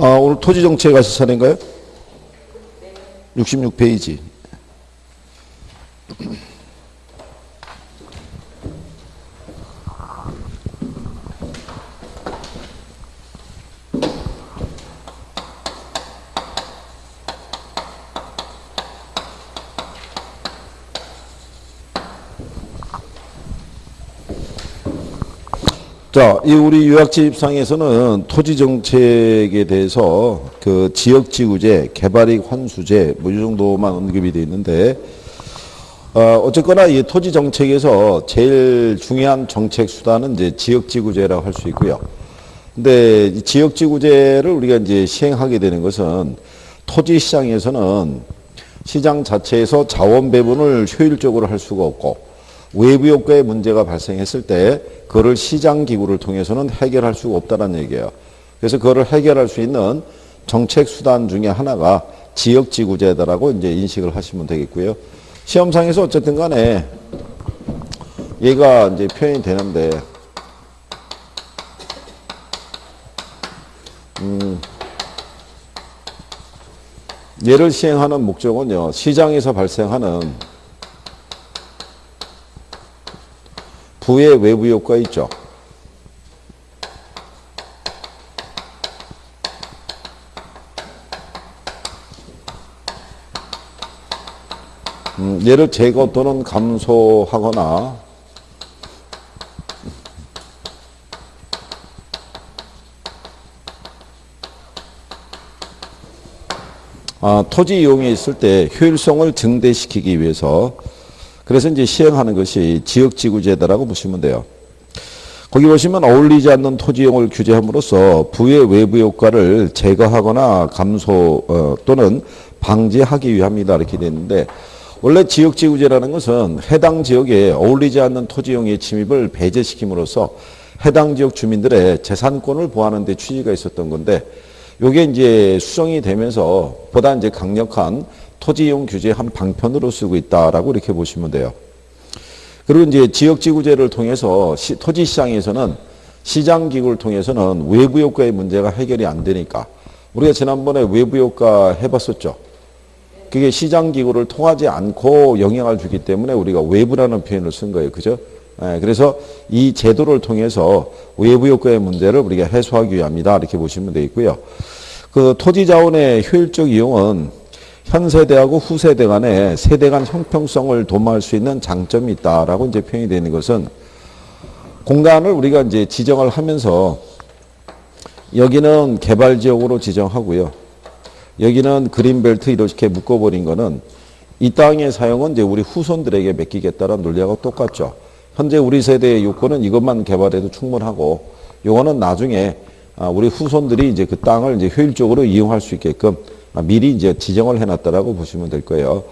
오늘 토지정책 하실 차례인가요? 66페이지. 자, 이 우리 요약집상에서는 토지 정책에 대해서 그 지역지구제, 개발이익 환수제 뭐 이 정도만 언급이 되어 있는데, 어쨌거나 이 토지 정책에서 제일 중요한 정책 수단은 이제 지역지구제라고 할 수 있고요. 근데 이 지역지구제를 우리가 이제 시행하게 되는 것은 토지 시장에서는 시장 자체에서 자원 배분을 효율적으로 할 수가 없고, 외부 효과의 문제가 발생했을 때 그거를 시장 기구를 통해서는 해결할 수가 없다는 얘기예요. 그래서 그거를 해결할 수 있는 정책 수단 중에 하나가 지역지구제다라고 이제 인식을 하시면 되겠고요. 시험상에서 어쨌든 간에 얘가 이제 표현이 되는데, 얘를 시행하는 목적은요, 시장에서 발생하는 부의 외부 효과 있죠. 얘를 제거 또는 감소하거나 토지 이용에 있을 때 효율성을 증대시키기 위해서 그래서 이제 시행하는 것이 지역지구제다라고 보시면 돼요. 거기 보시면 어울리지 않는 토지 이용을 규제함으로써 부의 외부 효과를 제거하거나 감소 또는 방지하기 위함이다 이렇게 되어 있는데, 원래 지역지구제라는 것은 해당 지역에 어울리지 않는 토지 이용의 침입을 배제시킴으로써 해당 지역 주민들의 재산권을 보호하는 데 취지가 있었던 건데, 요게 이제 수정이 되면서 보다 이제 강력한 토지 이용 규제의 한 방편으로 쓰고 있다라고 이렇게 보시면 돼요. 그리고 이제 지역지구제를 통해서 토지 시장에서는 시장 기구를 통해서는 외부 효과의 문제가 해결이 안 되니까, 우리가 지난번에 외부 효과 해봤었죠. 그게 시장 기구를 통하지 않고 영향을 주기 때문에 우리가 외부라는 표현을 쓴 거예요. 그죠? 그래서 이 제도를 통해서 외부 효과의 문제를 우리가 해소하기 위함이다 이렇게 보시면 되겠고요. 그 토지 자원의 효율적 이용은 현 세대하고 후세대 간의 세대 간 형평성을 도모할 수 있는 장점이 있다라고 이제 표현이 되는 것은, 공간을 우리가 이제 지정을 하면서 여기는 개발 지역으로 지정하고요. 여기는 그린벨트 이렇게 묶어버린 거는 이 땅의 사용은 이제 우리 후손들에게 맡기겠다는 논리하고 똑같죠. 현재 우리 세대의 요건은 이것만 개발해도 충분하고, 요거는 나중에 우리 후손들이 이제 그 땅을 이제 효율적으로 이용할 수 있게끔 미리 이제 지정을 해놨다라고 보시면 될 거예요.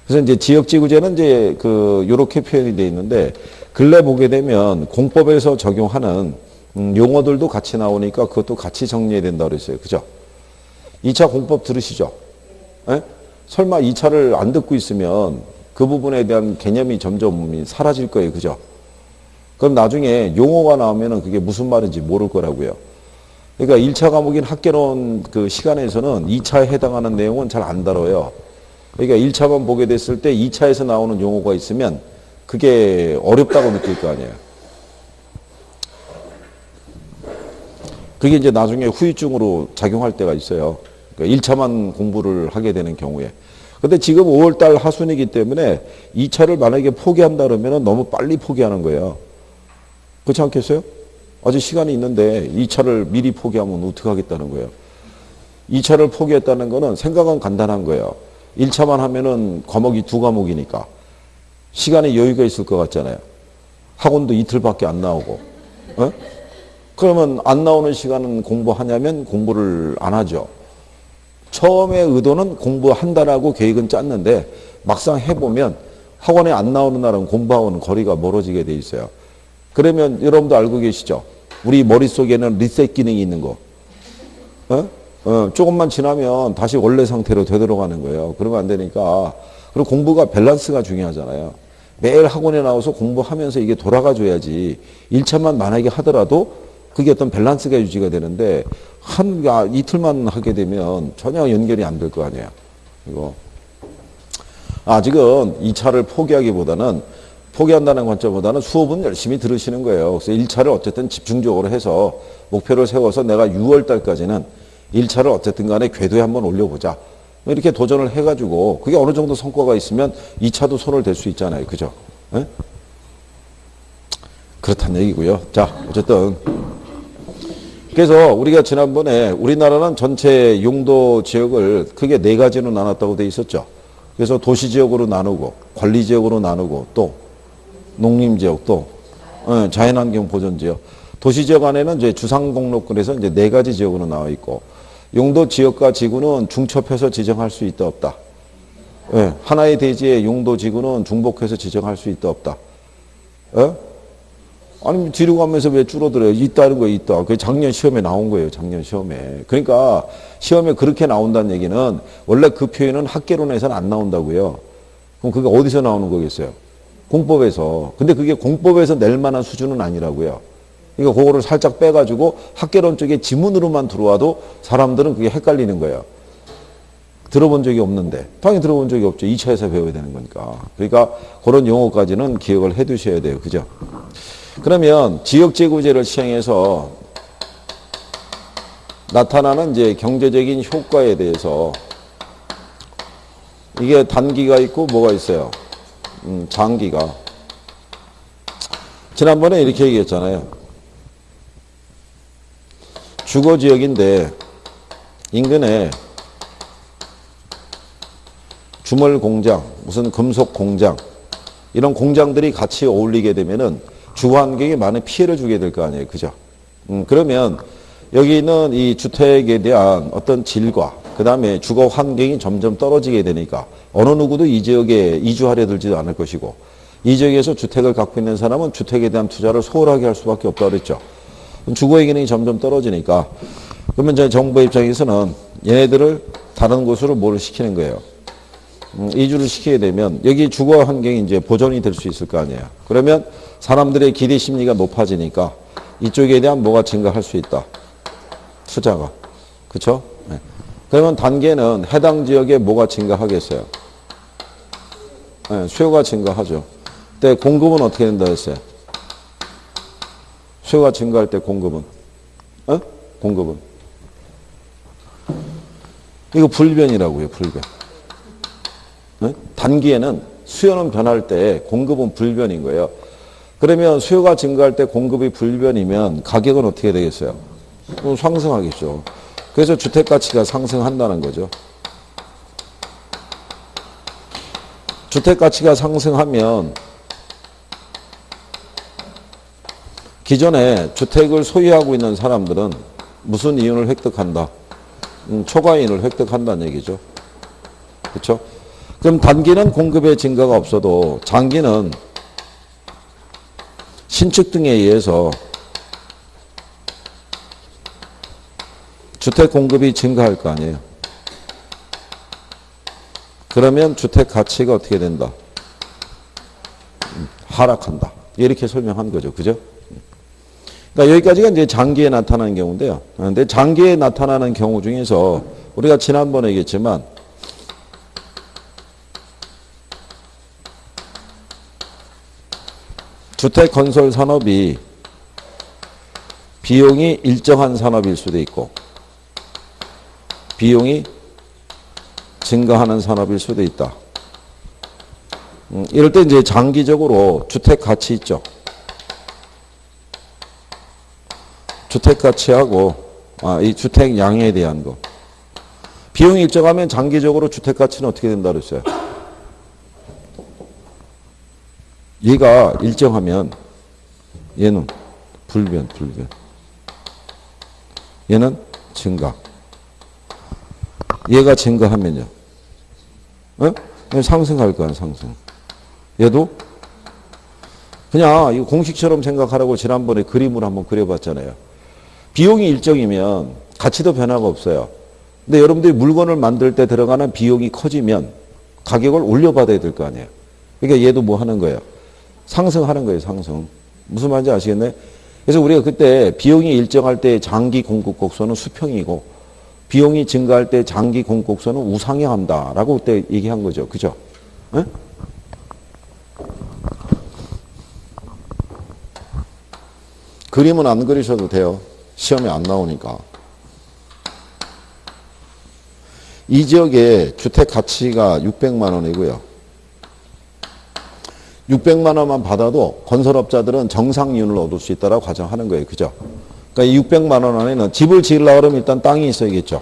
그래서 이제 지역지구제는 이제 요렇게 표현이 되어 있는데, 근래 보게 되면 공법에서 적용하는 용어들도 같이 나오니까 그것도 같이 정리해야 된다고 그랬어요. 그죠? 2차 공법 들으시죠? 에? 설마 2차를 안 듣고 있으면 그 부분에 대한 개념이 점점 사라질 거예요. 그죠? 그럼 나중에 용어가 나오면은 그게 무슨 말인지 모를 거라고요. 그러니까 1차 과목인 학개론 그 시간에서는 2차에 해당하는 내용은 잘 안 다뤄요. 그러니까 1차만 보게 됐을 때 2차에서 나오는 용어가 있으면 그게 어렵다고 느낄 거 아니에요. 그게 이제 나중에 후유증으로 작용할 때가 있어요. 그러니까 1차만 공부를 하게 되는 경우에. 근데 지금 5월달 하순이기 때문에 2차를 만약에 포기한다 그러면 너무 빨리 포기하는 거예요. 그렇지 않겠어요? 아직 시간이 있는데 2차를 미리 포기하면 어떻게 하겠다는 거예요. 2차를 포기했다는 거는 생각은 간단한 거예요. 1차만 하면은 과목이 2과목이니까 시간에 여유가 있을 것 같잖아요. 학원도 이틀밖에 안 나오고. 어? 그러면 안 나오는 시간은 공부하냐면 공부를 안 하죠. 처음에 의도는 공부한다라고 계획은 짰는데 막상 해보면 학원에 안 나오는 날은 공부하고는 거리가 멀어지게 돼 있어요. 그러면 여러분도 알고 계시죠? 우리 머릿속에는 리셋 기능이 있는 거. 조금만 지나면 다시 원래 상태로 되돌아가는 거예요. 그러면 안 되니까. 그리고 공부가 밸런스가 중요하잖아요. 매일 학원에 나와서 공부하면서 이게 돌아가 줘야지. 1차만 만약에 하더라도 그게 어떤 밸런스가 유지가 되는데 이틀만 하게 되면 전혀 연결이 안 될 거 아니에요. 이거 아직은 2차를 포기하기보다는 포기한다는 관점보다는 수업은 열심히 들으시는 거예요. 그래서 1차를 어쨌든 집중적으로 해서 목표를 세워서 내가 6월 달까지는 1차를 어쨌든 간에 궤도에 한번 올려보자. 이렇게 도전을 해가지고 그게 어느 정도 성과가 있으면 2차도 손을 댈 수 있잖아요. 그죠? 에? 그렇다는 얘기고요. 자, 어쨌든 그래서 우리가 지난번에 우리나라는 전체 용도 지역을 크게 4가지로 나눴다고 돼 있었죠. 그래서 도시지역으로 나누고 관리지역으로 나누고 또 농림지역 또 자연환경 보존지역. 도시지역 안에는 이제 주상목록에서 이제 4가지 지역으로 나와 있고 용도 지역과 지구는 중첩해서 지정할 수 있다 없다. 예, 하나의 대지의 용도 지구는 중복해서 지정할 수 있다 없다. 예? 아니 뒤로 가면서 왜 줄어들어요? 있다는 거 있다. 그게 작년 시험에 나온 거예요. 작년 시험에. 그러니까 시험에 그렇게 나온다는 얘기는 원래 그 표현은 학계론에서는 안 나온다고요. 그럼 그게 어디서 나오는 거겠어요? 공법에서. 근데 그게 공법에서 낼 만한 수준은 아니라고요. 그러니까 그거를 살짝 빼가지고 학계론 쪽에 지문으로만 들어와도 사람들은 그게 헷갈리는 거예요. 들어본 적이 없는데. 당연히 들어본 적이 없죠. 2차에서 배워야 되는 거니까. 그러니까 그런 용어까지는 기억을 해 두셔야 돼요. 그죠? 그러면 지역재구제를 시행해서 나타나는 이제 경제적인 효과에 대해서 이게 단기가 있고 뭐가 있어요? 장기가. 지난번에 이렇게 얘기했잖아요. 주거지역인데 인근에 주물공장, 무슨 금속공장 이런 공장들이 같이 어울리게 되면은 주거환경에 많은 피해를 주게 될 거 아니에요. 그죠? 그러면 여기 있는 이 주택에 대한 어떤 질과 그 다음에 주거 환경이 점점 떨어지게 되니까 어느 누구도 이 지역에 이주하려 들지도 않을 것이고 이 지역에서 주택을 갖고 있는 사람은 주택에 대한 투자를 소홀하게 할 수밖에 없다고 그랬죠. 주거의 기능이 점점 떨어지니까 그러면 이제 정부 입장에서는 얘네들을 다른 곳으로 뭐를 시키는 거예요. 이주를 시키게 되면 여기 주거 환경이 이제 보존이 될 수 있을 거 아니에요. 그러면 사람들의 기대 심리가 높아지니까 이쪽에 대한 뭐가 증가할 수 있다. 투자가. 그렇죠? 네. 그러면 단계는 해당 지역에 뭐가 증가하겠어요? 네, 수요가 증가하죠. 근데 공급은 어떻게 된다 했어요? 수요가 증가할 때 공급은? 공급은? 이거 불변이라고요. 불변. 네? 단기에는 수요는 변할 때 공급은 불변인 거예요. 그러면 수요가 증가할 때 공급이 불변이면 가격은 어떻게 되겠어요? 상승하겠죠. 그래서 주택가치가 상승한다는 거죠. 주택가치가 상승하면 기존에 주택을 소유하고 있는 사람들은 무슨 이윤을 획득한다? 초과이윤을 획득한다는 얘기죠. 그렇죠? 그럼 단기는 공급의 증가가 없어도 장기는 신축 등에 의해서 주택 공급이 증가할 거 아니에요. 그러면 주택 가치가 어떻게 된다? 하락한다. 이렇게 설명한 거죠. 그죠? 그러니까 여기까지가 이제 장기에 나타나는 경우인데요. 근데 장기에 나타나는 경우 중에서 우리가 지난번에 얘기했지만 주택 건설 산업이 비용이 일정한 산업일 수도 있고 비용이 증가하는 산업일 수도 있다. 이럴 때 이제 장기적으로 주택 가치 있죠. 주택 가치하고 이 주택 양에 대한 거. 비용이 일정하면 장기적으로 주택 가치는 어떻게 된다 그랬어요? 얘가 일정하면 얘는 불변. 얘는 증가. 얘가 증가하면요. 상승할 거야, 상승. 얘도 그냥 이거 공식처럼 생각하라고 지난번에 그림을 한번 그려봤잖아요. 비용이 일정이면 가치도 변화가 없어요. 근데 여러분들이 물건을 만들 때 들어가는 비용이 커지면 가격을 올려받아야 될 거 아니에요. 그러니까 얘도 뭐 하는 거예요? 상승하는 거예요, 상승. 무슨 말인지 아시겠네? 그래서 우리가 그때 비용이 일정할 때 장기 공급 곡선은 수평이고 비용이 증가할 때 장기 공급 곡선은 우상향한다라고 그때 얘기한 거죠. 그죠? 네? 그림은 안 그리셔도 돼요. 시험에 안 나오니까. 이 지역의 주택 가치가 600만 원이고요. 600만 원만 받아도 건설업자들은 정상이윤을 얻을 수 있다고 가정하는 거예요. 그죠? 그러니까 이 600만 원 안에는 집을 지으려고 그러면 일단 땅이 있어야겠죠.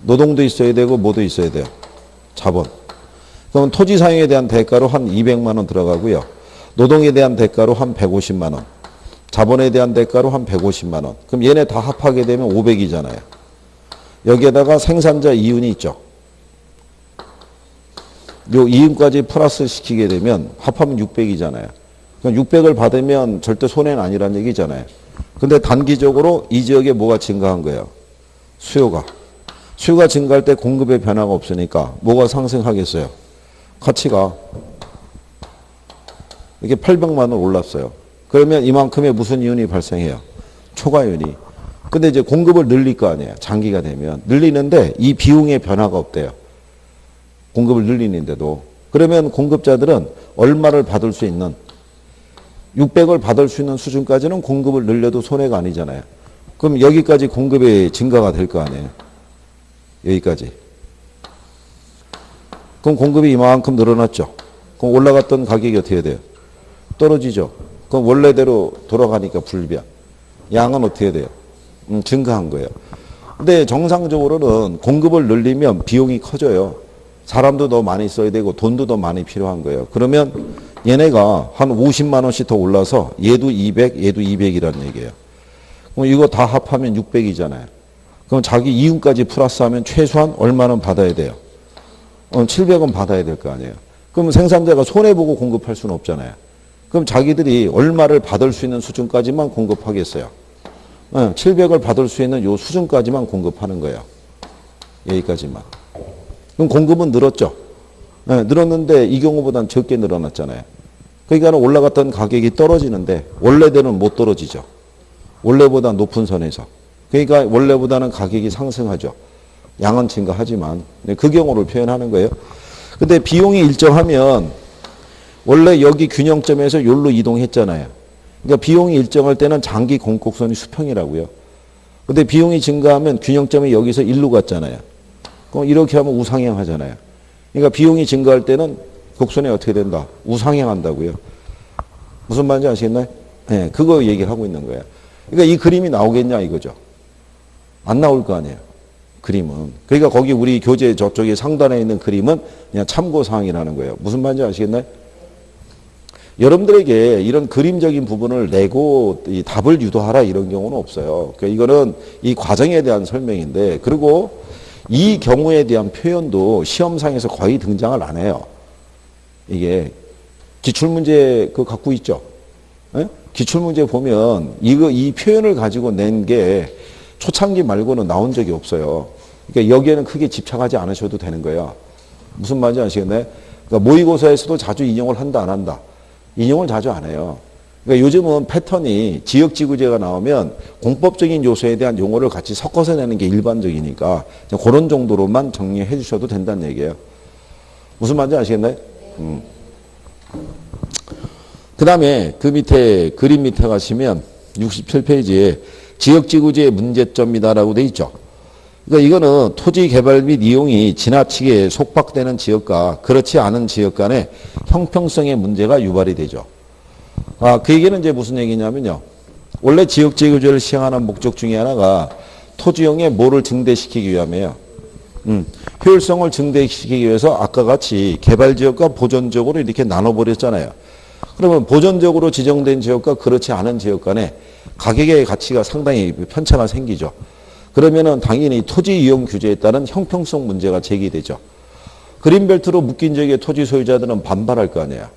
노동도 있어야 되고 뭐도 있어야 돼요. 자본. 그럼 토지 사용에 대한 대가로 한 200만 원 들어가고요. 노동에 대한 대가로 한 150만 원. 자본에 대한 대가로 한 150만 원. 그럼 얘네 다 합하게 되면 500이잖아요. 여기에다가 생산자 이윤이 있죠. 요 이윤까지 플러스 시키게 되면 합하면 600이잖아요. 그러니까 600을 받으면 절대 손해는 아니란 얘기잖아요. 근데 단기적으로 이 지역에 뭐가 증가한 거예요? 수요가. 수요가 증가할 때 공급의 변화가 없으니까 뭐가 상승하겠어요? 가치가. 이게 800만 원 올랐어요. 그러면 이만큼의 무슨 이윤이 발생해요? 초과이윤이. 근데 이제 공급을 늘릴 거 아니에요. 장기가 되면. 늘리는데 이 비용의 변화가 없대요. 공급을 늘리는데도. 그러면 공급자들은 얼마를 받을 수 있는 600을 받을 수 있는 수준까지는 공급을 늘려도 손해가 아니잖아요. 그럼 여기까지 공급이 증가가 될 거 아니에요. 여기까지. 그럼 공급이 이만큼 늘어났죠. 그럼 올라갔던 가격이 어떻게 돼요? 떨어지죠. 그럼 원래대로 돌아가니까 불변. 양은 어떻게 돼요? 증가한 거예요. 근데 정상적으로는 공급을 늘리면 비용이 커져요. 사람도 더 많이 써야 되고 돈도 더 많이 필요한 거예요. 그러면 얘네가 한 50만 원씩 더 올라서 얘도 200, 얘도 200이라는 얘기예요. 그럼 이거 다 합하면 600이잖아요. 그럼 자기 이윤까지 플러스하면 최소한 얼마는 받아야 돼요? 700원 받아야 될 거 아니에요. 그럼 생산자가 손해보고 공급할 수는 없잖아요. 그럼 자기들이 얼마를 받을 수 있는 수준까지만 공급하겠어요. 700을 받을 수 있는 요 수준까지만 공급하는 거예요. 여기까지만. 그럼 공급은 늘었죠. 늘었는데 이 경우보다는 적게 늘어났잖아요. 그러니까 올라갔던 가격이 떨어지는데 원래대로는 못 떨어지죠. 원래보다 높은 선에서. 그러니까 원래보다는 가격이 상승하죠. 양은 증가하지만 그 경우를 표현하는 거예요. 근데 비용이 일정하면 원래 여기 균형점에서 여기로 이동했잖아요. 그러니까 비용이 일정할 때는 장기 공곡선이 수평이라고요. 근데 비용이 증가하면 균형점이 여기서 일로 갔잖아요. 그럼 이렇게 하면 우상향 하잖아요. 그러니까 비용이 증가할 때는 곡선이 어떻게 된다? 우상향 한다고요. 무슨 말인지 아시겠나요? 네, 그거 얘기하고 있는 거예요. 그러니까 이 그림이 나오겠냐 이거죠. 안 나올 거 아니에요. 그림은. 그러니까 거기 우리 교재 저쪽에 상단에 있는 그림은 그냥 참고사항이라는 거예요. 무슨 말인지 아시겠나요? 여러분들에게 이런 그림적인 부분을 내고 이 답을 유도하라 이런 경우는 없어요. 그러니까 이거는 이 과정에 대한 설명인데, 그리고 이 경우에 대한 표현도 시험상에서 거의 등장을 안 해요. 이게 기출문제 그거 갖고 있죠. 네? 기출문제 보면 이 표현을 가지고 낸 게 초창기 말고는 나온 적이 없어요. 그러니까 여기에는 크게 집착하지 않으셔도 되는 거예요. 무슨 말인지 아시겠나요? 그러니까 모의고사에서도 자주 인용을 한다 안 한다. 인용을 자주 안 해요. 그러니까 요즘은 패턴이 지역지구제가 나오면 공법적인 요소에 대한 용어를 같이 섞어서 내는 게 일반적이니까 그런 정도로만 정리해 주셔도 된다는 얘기예요. 무슨 말인지 아시겠나요? 그 다음에 그 밑에 그림 밑에 가시면 67페이지에 지역지구제의 문제점이다라고 돼 있죠. 그러니까 이거는 토지 개발 및 이용이 지나치게 속박되는 지역과 그렇지 않은 지역 간의 형평성의 문제가 유발이 되죠. 그 얘기는 이제 무슨 얘기냐면요. 원래 지역지구제를 시행하는 목적 중에 하나가 토지용의 뭐를 증대시키기 위함이에요. 효율성을 증대시키기 위해서 아까 같이 개발지역과 보전적으로 이렇게 나눠버렸잖아요. 그러면 보전적으로 지정된 지역과 그렇지 않은 지역 간에 가격의 가치가 상당히 편차가 생기죠. 그러면은 당연히 토지 이용 규제에 따른 형평성 문제가 제기되죠. 그린벨트로 묶인 지역의 토지 소유자들은 반발할 거 아니에요.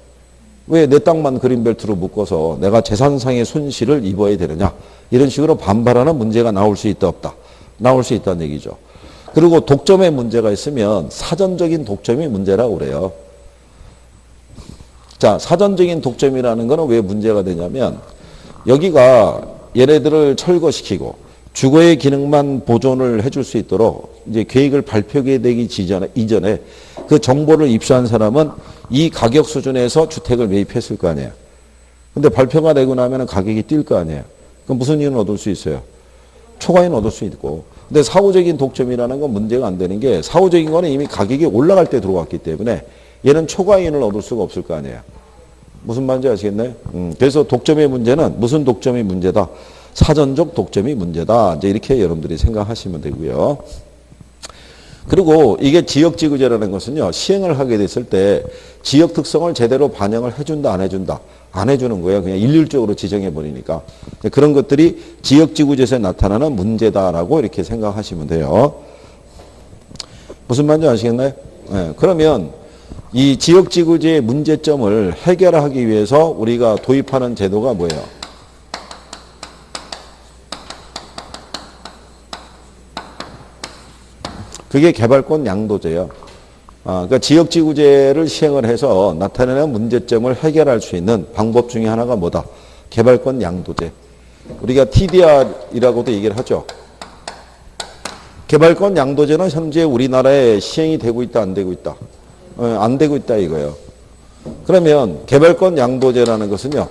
왜 내 땅만 그린벨트로 묶어서 내가 재산상의 손실을 입어야 되느냐. 이런 식으로 반발하는 문제가 나올 수 있다 없다. 나올 수 있다는 얘기죠. 그리고 독점에 문제가 있으면 사전적인 독점이 문제라고 그래요. 자, 사전적인 독점이라는 거는 왜 문제가 되냐면 여기가 얘네들을 철거시키고 주거의 기능만 보존을 해줄 수 있도록 이제 계획을 발표하게 되기 이전에 그 정보를 입수한 사람은 이 가격 수준에서 주택을 매입했을 거 아니에요. 근데 발표가 되고 나면 가격이 뛸 거 아니에요. 그럼 무슨 이윤을 얻을 수 있어요? 초과이익 얻을 수 있고. 근데 사후적인 독점이라는 건 문제가 안 되는 게 사후적인 거는 이미 가격이 올라갈 때 들어왔기 때문에 얘는 초과이익을 얻을 수가 없을 거 아니에요. 무슨 말인지 아시겠나요? 그래서 독점의 문제는 무슨 독점이 문제다? 사전적 독점이 문제다. 이제 이렇게 여러분들이 생각하시면 되고요. 그리고 이게 지역지구제라는 것은요, 시행을 하게 됐을 때 지역 특성을 제대로 반영을 해준다, 안 해준다? 안 해주는 거예요. 그냥 일률적으로 지정해버리니까. 그런 것들이 지역지구제에서 나타나는 문제다라고 이렇게 생각하시면 돼요. 무슨 말인지 아시겠나요? 네, 그러면 이 지역지구제의 문제점을 해결하기 위해서 우리가 도입하는 제도가 뭐예요? 그게 개발권 양도제예요. 그러니까 지역지구제를 시행을 해서 나타내는 문제점을 해결할 수 있는 방법 중에 하나가 뭐다? 개발권 양도제. 우리가 TDR이라고도 얘기를 하죠. 개발권 양도제는 현재 우리나라에 시행이 되고 있다, 안 되고 있다? 안 되고 있다 이거예요. 그러면 개발권 양도제라는 것은요,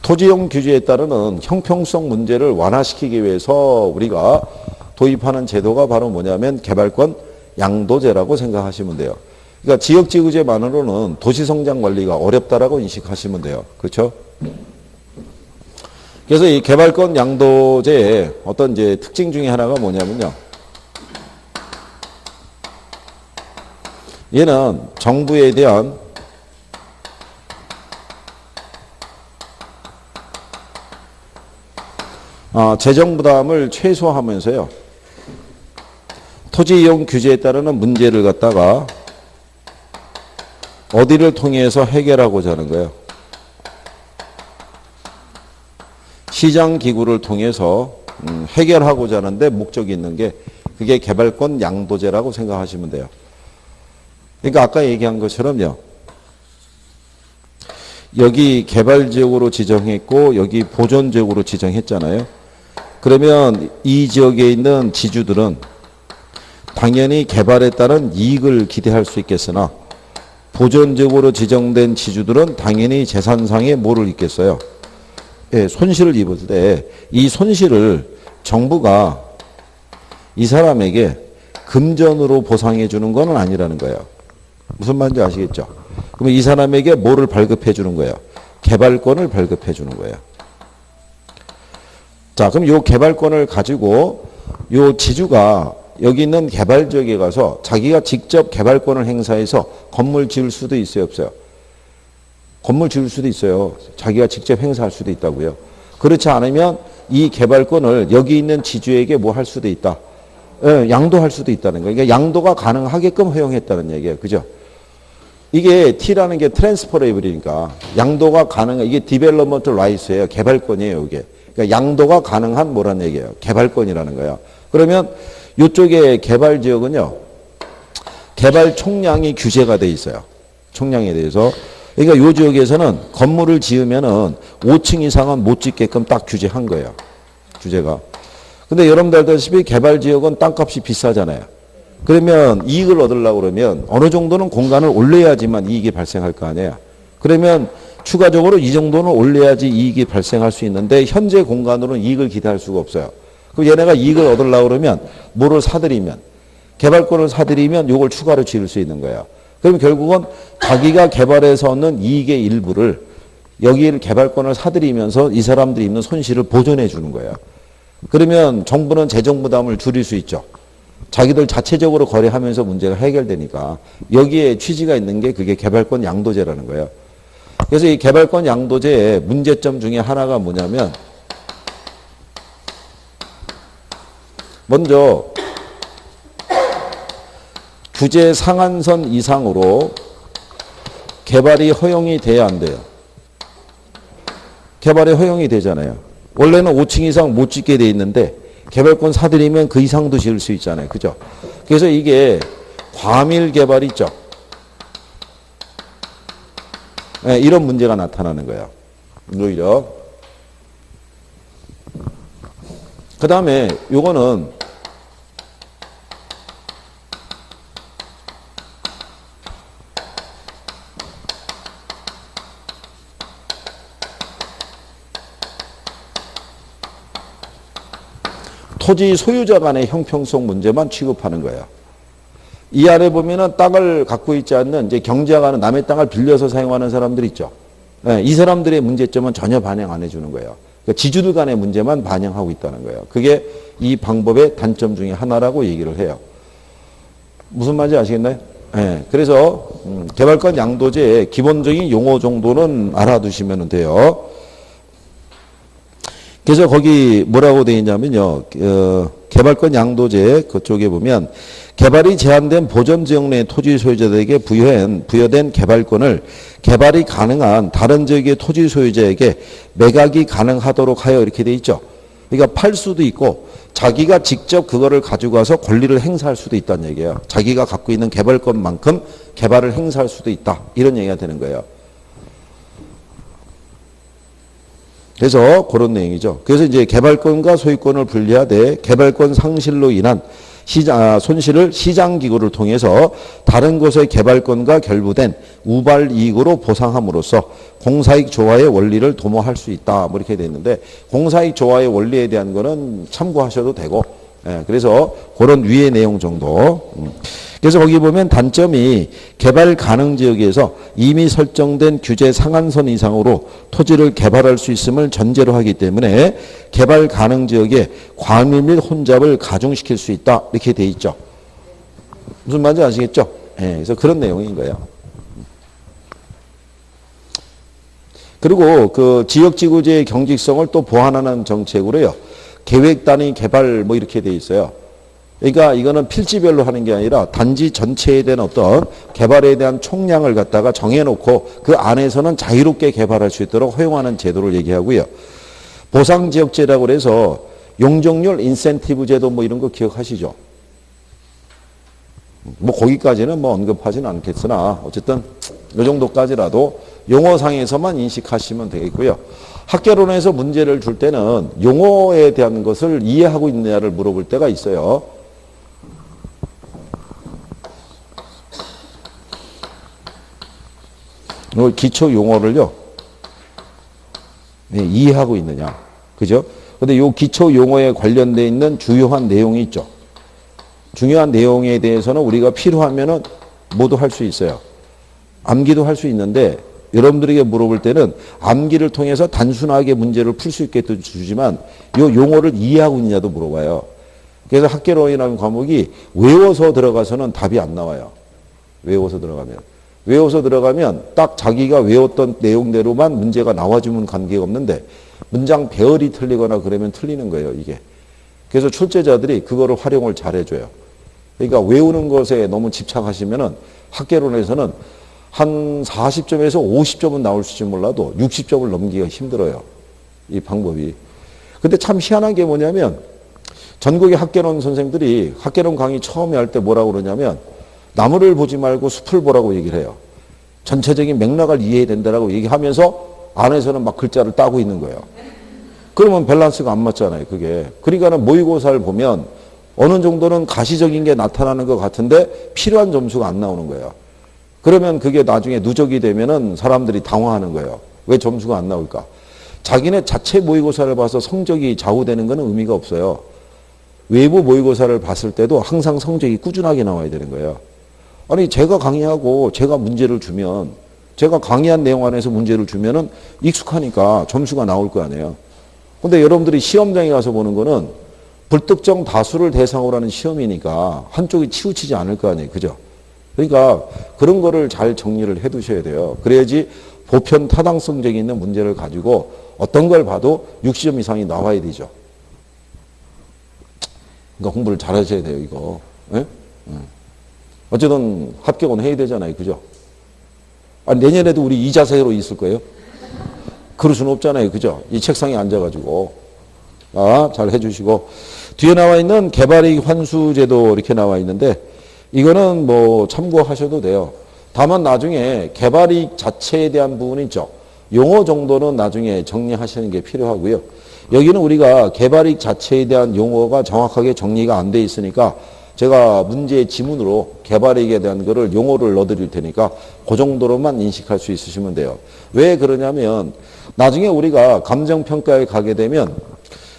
토지용 규제에 따르는 형평성 문제를 완화시키기 위해서 우리가 도입하는 제도가 바로 뭐냐면 개발권 양도제라고 생각하시면 돼요. 그러니까 지역지구제만으로는 도시성장 관리가 어렵다라고 인식하시면 돼요. 그렇죠? 그래서 이 개발권 양도제의 어떤 이제 특징 중에 하나가 뭐냐면요. 얘는 정부에 대한 재정 부담을 최소화하면서요. 토지 이용 규제에 따르는 문제를 갖다가 어디를 통해서 해결하고자 하는 거예요? 시장기구를 통해서 해결하고자 하는데 목적이 있는 게 그게 개발권 양도제라고 생각하시면 돼요. 그러니까 아까 얘기한 것처럼요. 여기 개발지역으로 지정했고 여기 보존지역으로 지정했잖아요. 그러면 이 지역에 있는 지주들은 당연히 개발에 따른 이익을 기대할 수 있겠으나 보존지역으로 지정된 지주들은 당연히 재산상의 뭐를 입겠어요? 예, 손실을 입을 때 이 손실을 정부가 이 사람에게 금전으로 보상해 주는 건 아니라는 거예요. 무슨 말인지 아시겠죠? 그러면 이 사람에게 뭐를 발급해 주는 거예요? 개발권을 발급해 주는 거예요. 자, 그럼 요 개발권을 가지고 요 지주가 여기 있는 개발 지역에 가서 자기가 직접 개발권을 행사해서 건물 지을 수도 있어요, 없어요? 건물 지을 수도 있어요. 자기가 직접 행사할 수도 있다고요. 그렇지 않으면 이 개발권을 여기 있는 지주에게 뭐 할 수도 있다. 예, 양도할 수도 있다는 거예요. 그러니까 양도가 가능하게끔 허용했다는 얘기예요. 그죠? 이게 T라는 게 트랜스퍼레이블이니까 양도가 가능한, 이게 디벨롭먼트 라이트예요. 개발권이에요, 이게. 그러니까 양도가 가능한 뭐란 얘기예요? 개발권이라는 거예요. 그러면 이쪽에 개발 지역은요, 개발 총량이 규제가 돼 있어요. 총량에 대해서. 그러니까 이 지역에서는 건물을 지으면은 5층 이상은 못 짓게끔 딱 규제한 거예요. 규제가. 근데 여러분들 알다시피 개발 지역은 땅값이 비싸잖아요. 그러면 이익을 얻으려고 그러면 어느 정도는 공간을 올려야지만 이익이 발생할 거 아니에요. 그러면 추가적으로 이 정도는 올려야지 이익이 발생할 수 있는데 현재 공간으로는 이익을 기대할 수가 없어요. 그럼 얘네가 이익을 얻으려고 그러면 뭐를 사들이면, 개발권을 사들이면 이걸 추가로 지을 수 있는 거예요. 그럼 결국은 자기가 개발해서 얻는 이익의 일부를 여기를 개발권을 사들이면서 이 사람들이 입는 손실을 보존해 주는 거예요. 그러면 정부는 재정 부담을 줄일 수 있죠. 자기들 자체적으로 거래하면서 문제가 해결되니까 여기에 취지가 있는 게 그게 개발권 양도제라는 거예요. 그래서 이 개발권 양도제의 문제점 중에 하나가 뭐냐면 먼저 규제 상한선 이상으로 개발이 허용이 돼야 안 돼요. 개발이 허용이 되잖아요. 원래는 5층 이상 못 짓게 돼 있는데 개발권 사들이면 그 이상도 지을 수 있잖아요. 그죠? 그래서 이게 과밀 개발 있죠. 네, 이런 문제가 나타나는 거예요. 오히려. 그 다음에 요거는 토지 소유자 간의 형평성 문제만 취급하는 거예요. 이 안에 보면은 땅을 갖고 있지 않는 이제 경제하는 남의 땅을 빌려서 사용하는 사람들 있죠. 네, 이 사람들의 문제점은 전혀 반영 안 해주는 거예요. 그러니까 지주들 간의 문제만 반영하고 있다는 거예요. 그게 이 방법의 단점 중에 하나라고 얘기를 해요. 무슨 말인지 아시겠나요? 네, 그래서 개발권 양도제의 기본적인 용어 정도는 알아두시면 돼요. 그래서 거기 뭐라고 되어 있냐면요. 개발권 양도제 그쪽에 보면 개발이 제한된 보전지역 내 토지 소유자들에게 부여된 개발권을 개발이 가능한 다른 지역의 토지 소유자에게 매각이 가능하도록 하여 이렇게 돼 있죠. 그러니까 팔 수도 있고 자기가 직접 그거를 가지고 와서 권리를 행사할 수도 있다는 얘기예요. 자기가 갖고 있는 개발권만큼 개발을 행사할 수도 있다. 이런 얘기가 되는 거예요. 그래서 그런 내용이죠. 그래서 이제 개발권과 소유권을 분리하되 개발권 상실로 인한 손실을 시장기구를 통해서 다른 곳의 개발권과 결부된 우발 이익으로 보상함으로써 공사익 조화의 원리를 도모할 수 있다. 뭐 이렇게 돼 있는데 공사익 조화의 원리에 대한 거는 참고하셔도 되고, 예, 그래서 그런 위의 내용 정도. 그래서 거기 보면 단점이 개발 가능 지역에서 이미 설정된 규제 상한선 이상으로 토지를 개발할 수 있음을 전제로 하기 때문에 개발 가능 지역에 과밀 및 혼잡을 가중시킬 수 있다. 이렇게 돼 있죠. 무슨 말인지 아시겠죠? 네, 그래서 그런 내용인 거예요. 그리고 그 지역지구제의 경직성을 또 보완하는 정책으로요. 계획 단위 개발 뭐 이렇게 돼 있어요. 그러니까 이거는 필지별로 하는 게 아니라 단지 전체에 대한 어떤 개발에 대한 총량을 갖다가 정해놓고 그 안에서는 자유롭게 개발할 수 있도록 허용하는 제도를 얘기하고요. 보상지역제라고 해서 용적률 인센티브 제도 뭐 이런 거 기억하시죠? 뭐 거기까지는 뭐 언급하지는 않겠으나 어쨌든 이 정도까지라도 용어상에서만 인식하시면 되겠고요. 학개론에서 문제를 줄 때는 용어에 대한 것을 이해하고 있느냐를 물어볼 때가 있어요. 기초 용어를요, 네, 이해하고 있느냐. 그죠? 근데 요 기초 용어에 관련되어 있는 주요한 내용이 있죠. 중요한 내용에 대해서는 우리가 필요하면은 모두 할 수 있어요. 암기도 할 수 있는데 여러분들에게 물어볼 때는 암기를 통해서 단순하게 문제를 풀 수 있게 주지만 요 용어를 이해하고 있느냐도 물어봐요. 그래서 학개론이라는 과목이 외워서 들어가서는 답이 안 나와요. 외워서 들어가면 딱 자기가 외웠던 내용대로만 문제가 나와주면 관계가 없는데 문장 배열이 틀리거나 그러면 틀리는 거예요, 이게. 그래서 출제자들이 그거를 활용을 잘 해줘요. 그러니까 외우는 것에 너무 집착하시면은 학개론에서는 한 40점에서 50점은 나올지 몰라도 60점을 넘기기가 힘들어요. 이 방법이. 근데 참 희한한 게 뭐냐면 전국의 학개론 선생들이 학개론 강의 처음에 할 때 뭐라고 그러냐면 나무를 보지 말고 숲을 보라고 얘기를 해요. 전체적인 맥락을 이해해야 된다라고 얘기하면서 안에서는 막 글자를 따고 있는 거예요. 그러면 밸런스가 안 맞잖아요, 그게. 그러니까는 모의고사를 보면 어느 정도는 가시적인 게 나타나는 것 같은데 필요한 점수가 안 나오는 거예요. 그러면 그게 나중에 누적이 되면은 사람들이 당황하는 거예요. 왜 점수가 안 나올까? 자기네 자체 모의고사를 봐서 성적이 좌우되는 것은 의미가 없어요. 외부 모의고사를 봤을 때도 항상 성적이 꾸준하게 나와야 되는 거예요. 아니, 제가 강의하고 제가 문제를 주면, 제가 강의한 내용 안에서 문제를 주면은 익숙하니까 점수가 나올 거 아니에요. 근데 여러분들이 시험장에 가서 보는 거는 불특정 다수를 대상으로 하는 시험이니까 한쪽이 치우치지 않을 거 아니에요. 그죠? 그러니까 그런 거를 잘 정리를 해 두셔야 돼요. 그래야지 보편 타당성적이 있는 문제를 가지고 어떤 걸 봐도 60점 이상이 나와야 되죠. 그러니까 공부를 잘 하셔야 돼요, 이거. 네? 어쨌든 합격은 해야 되잖아요. 그죠? 아니, 내년에도 우리 이 자세로 있을 거예요? 그럴 수는 없잖아요. 그죠? 이 책상에 앉아가지고. 잘 해주시고, 뒤에 나와 있는 개발이익 환수제도 이렇게 나와 있는데, 이거는 뭐 참고하셔도 돼요. 다만 나중에 개발이익 자체에 대한 부분이 있죠. 용어 정도는 나중에 정리하시는 게 필요하고요. 여기는 우리가 개발이익 자체에 대한 용어가 정확하게 정리가 안 돼 있으니까 제가 문제 지문으로 개발이익에 대한 거를 용어를 넣어드릴 테니까 그 정도로만 인식할 수 있으시면 돼요. 왜 그러냐면 나중에 우리가 감정평가에 가게 되면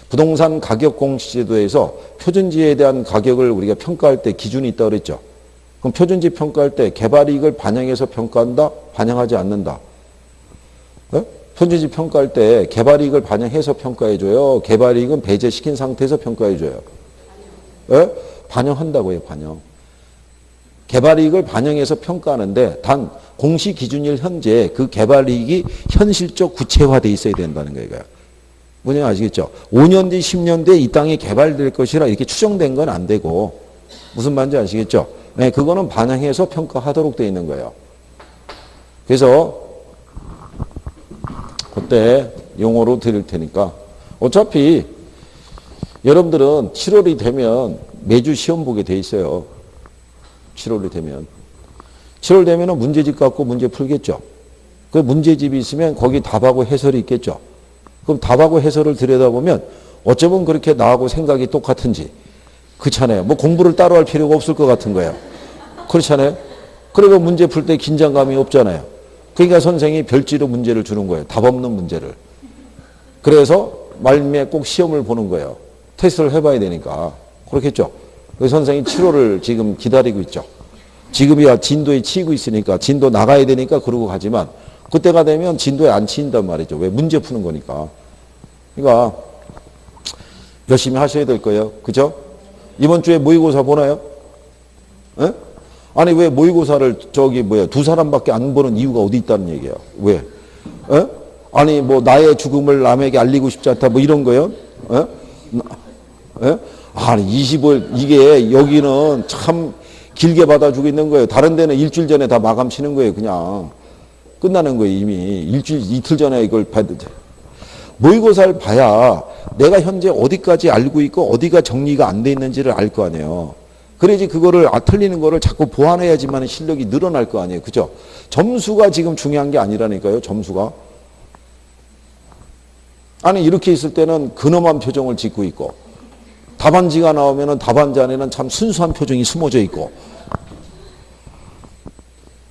부동산 가격 공시제도에서 표준지에 대한 가격을 우리가 평가할 때 기준이 있다고 그랬죠. 그럼 표준지 평가할 때 개발이익을 반영해서 평가한다? 반영하지 않는다? 네? 표준지 평가할 때 개발이익을 반영해서 평가해줘요? 개발이익은 배제시킨 상태에서 평가해줘요? 네? 반영한다고요, 반영. 개발이익을 반영해서 평가하는데 단 공시 기준일 현재 그 개발이익이 현실적 구체화되어 있어야 된다는 거예요. 뭐냐 아시겠죠? 5년 뒤, 10년 뒤에 이 땅이 개발될 것이라 이렇게 추정된 건 안 되고 무슨 말인지 아시겠죠? 네, 그거는 반영해서 평가하도록 되어 있는 거예요. 그래서 그때 용어로 드릴 테니까 어차피 여러분들은 7월이 되면 매주 시험 보게 돼 있어요. 7월이 되면. 7월 되면은 문제집 갖고 문제 풀겠죠. 그 문제집이 있으면 거기 답하고 해설이 있겠죠. 그럼 답하고 해설을 들여다보면 어쩌면 그렇게 나하고 생각이 똑같은지 그렇잖아요. 뭐 공부를 따로 할 필요가 없을 것 같은 거예요. 그렇잖아요. 그리고 문제 풀 때 긴장감이 없잖아요. 그러니까 선생님이 별지로 문제를 주는 거예요. 답 없는 문제를. 그래서 말미에 꼭 시험을 보는 거예요. 테스트를 해봐야 되니까. 그렇겠죠. 그래서 선생님이 7월을 지금 기다리고 있죠. 지금이야 진도에 치이고 있으니까 진도 나가야 되니까 그러고 가지만 그때가 되면 진도에 안 치인단 말이죠. 왜? 문제 푸는 거니까. 그러니까 열심히 하셔야 될 거예요. 그죠? 이번 주에 모의고사 보나요? 에? 아니 왜 모의고사를 두 사람밖에 안 보는 이유가 어디 있다는 얘기예요. 왜? 에? 아니 뭐 나의 죽음을 남에게 알리고 싶지 않다 뭐 이런 거요? 에? 에? 아니 25일 이게 여기는 참 길게 받아주고 있는 거예요. 다른 데는 일주일 전에 다 마감 치는 거예요. 그냥 끝나는 거예요. 이미 이틀 전에 이걸 받으죠. 모의고사를 봐야 내가 현재 어디까지 알고 있고 어디가 정리가 안 돼 있는지를 알 거 아니에요. 그래야지 그거를 틀리는 거를 자꾸 보완해야지만 실력이 늘어날 거 아니에요. 그죠? 점수가 지금 중요한 게 아니라니까요. 점수가. 아니 이렇게 있을 때는 근엄한 표정을 짓고 있고 답안지가 나오면은 답안지 안에는 참 순수한 표정이 숨어져 있고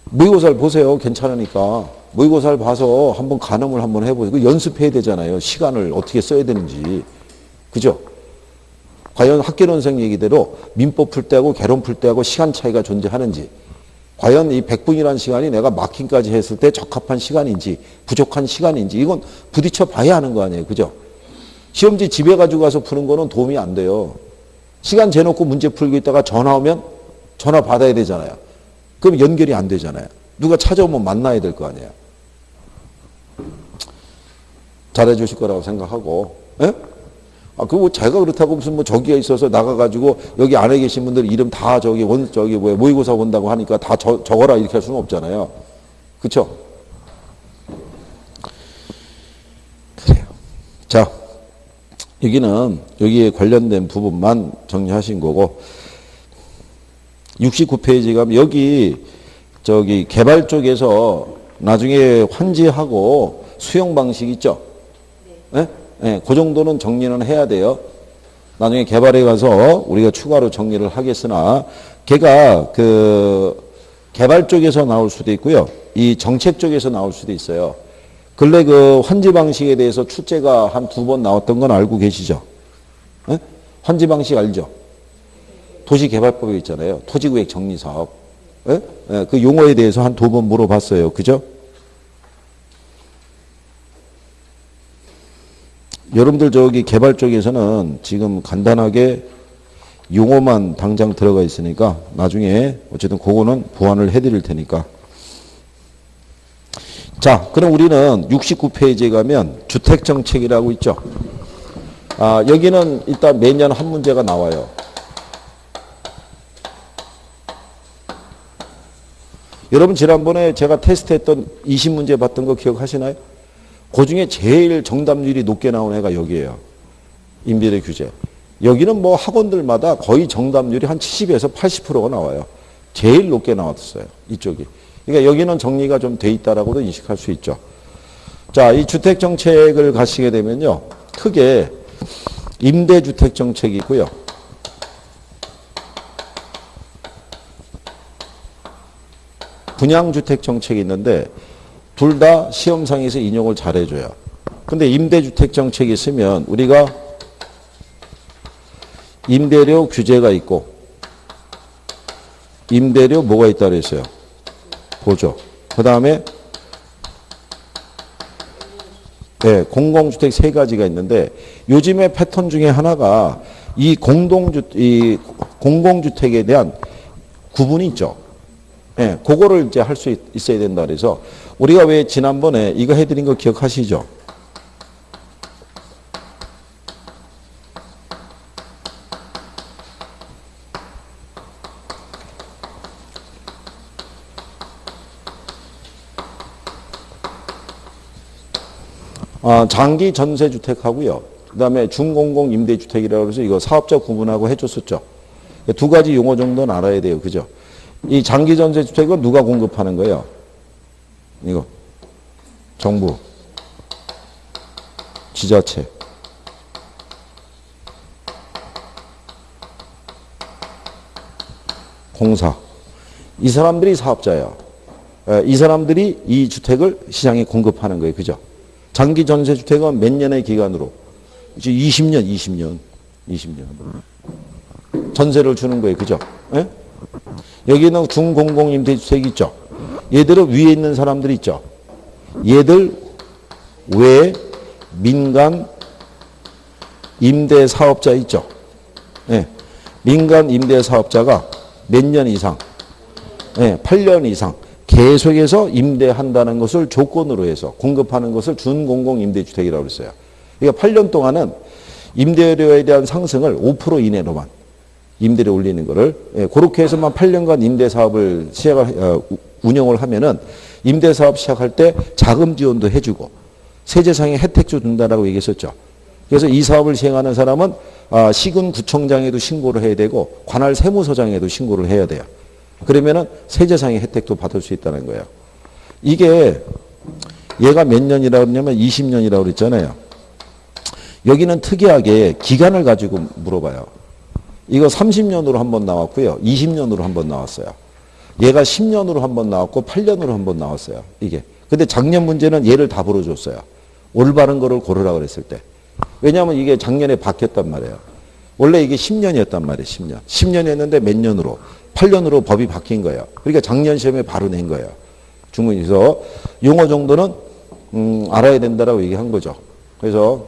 모의고사를 보세요. 괜찮으니까. 모의고사를 봐서 한번 가늠을 한번 해보세요. 그 연습해야 되잖아요. 시간을 어떻게 써야 되는지. 그죠? 과연 학계론생 얘기대로 민법 풀 때하고 개론 풀 때하고 시간 차이가 존재하는지. 과연 이 100분이라는 시간이 내가 마킹까지 했을 때 적합한 시간인지 부족한 시간인지 이건 부딪혀 봐야 하는 거 아니에요. 그죠? 시험지 집에 가지고 가서 푸는 거는 도움이 안 돼요. 시간 재놓고 문제 풀고 있다가 전화 오면 전화 받아야 되잖아요. 그럼 연결이 안 되잖아요. 누가 찾아오면 만나야 될 거 아니에요. 잘해 주실 거라고 생각하고. 예? 그거 제가 그렇다고 무슨 뭐 저기에 있어서 나가가지고 여기 안에 계신 분들 이름 다 모의고사 본다고 하니까 다 적어라 이렇게 할 수는 없잖아요. 그쵸? 그래요. 자, 여기에 관련된 부분만 정리하신 거고 69페이지 가면 여기 개발 쪽에서 나중에 환지하고 수용 방식 있죠? 네? 네, 그 정도는 정리는 해야 돼요. 나중에 개발에 가서 우리가 추가로 정리를 하겠으나 걔가 개발 쪽에서 나올 수도 있고요. 이 정책 쪽에서 나올 수도 있어요. 근래 환지 방식에 대해서 출제가 한 2번 나왔던 건 알고 계시죠? 네? 환지 방식 알죠? 도시개발법에 있잖아요. 토지구역 정리사업. 네? 네, 그 용어에 대해서 한 2번 물어봤어요. 그죠? 여러분들 개발 쪽에서는 지금 간단하게 용어만 당장 들어가 있으니까 나중에 어쨌든 그거는 보완을 해드릴 테니까. 자, 그럼 우리는 69페이지에 가면 주택정책이라고 있죠. 여기는 일단 매년 한 문제가 나와요. 여러분 지난번에 제가 테스트했던 20문제 봤던 거 기억하시나요? 그 중에 제일 정답률이 높게 나온 애가 여기에요. 임대료 규제. 여기는 뭐 학원들마다 거의 정답률이 한 70에서 80%가 나와요. 제일 높게 나왔어요. 이쪽이. 그러니까 여기는 정리가 좀 돼 있다라고도 인식할 수 있죠. 자, 이 주택 정책을 가시게 되면요. 크게 임대주택 정책이 있고요. 분양주택 정책이 있는데 둘 다 시험상에서 인용을 잘 해줘요. 근데 임대주택 정책이 있으면 우리가 임대료 규제가 있고 임대료 뭐가 있다 그랬어요? 보조. 그 다음에 네, 공공주택 세 가지가 있는데 요즘의 패턴 중에 하나가 이 공공주택에 대한 구분이 있죠. 예, 그거를 이제 할 수 있어야 된다 그래서 우리가 왜 지난번에 이거 해드린 거 기억하시죠? 장기 전세주택하고요. 그 다음에 중공공 임대주택이라고 해서 이거 사업자 구분하고 해줬었죠. 두 가지 용어 정도는 알아야 돼요. 그죠? 이 장기 전세주택은 누가 공급하는 거예요? 이거. 정부. 지자체. 공사. 이 사람들이 사업자예요. 이 사람들이 이 주택을 시장에 공급하는 거예요. 그죠? 장기 전세주택은 몇 년의 기간으로? 이제 20년. 전세를 주는 거예요. 그죠? 예? 여기는 중공공 임대주택이 있죠. 얘들은 위에 있는 사람들이 있죠. 얘들 외에 민간 임대사업자 있죠. 예. 민간 임대사업자가 몇 년 이상, 8년 이상 계속해서 임대한다는 것을 조건으로 해서 공급하는 것을 준공공 임대주택이라고 했어요. 그러니까 8년 동안은 임대료에 대한 상승을 5% 이내로만 임대료 올리는 거를 그렇게 해서만 8년간 임대사업을 운영을 하면은 임대사업 시작할 때 자금 지원도 해주고 세제상의 혜택도 준다라고 얘기했었죠. 그래서 이 사업을 시행하는 사람은 시군구청장에도 신고를 해야 되고 관할 세무서장에도 신고를 해야 돼요. 그러면은 세제상의 혜택도 받을 수 있다는 거예요. 이게 얘가 몇 년이라고 그러냐면 20년이라고 그랬잖아요. 여기는 특이하게 기간을 가지고 물어봐요. 이거 30년으로 한 번 나왔고요. 20년으로 한 번 나왔어요. 얘가 10년으로 한 번 나왔고 8년으로 한 번 나왔어요. 이게. 근데 작년 문제는 얘를 다 불어줬어요. 올바른 거를 고르라고 그랬을 때. 왜냐하면 이게 작년에 바뀌었단 말이에요. 원래 이게 10년이었단 말이에요. 10년. 10년이었는데 몇 년으로? 8년으로 법이 바뀐 거예요. 그러니까 작년 시험에 바로 낸 거예요. 중문에서 용어 정도는 알아야 된다라고 얘기한 거죠. 그래서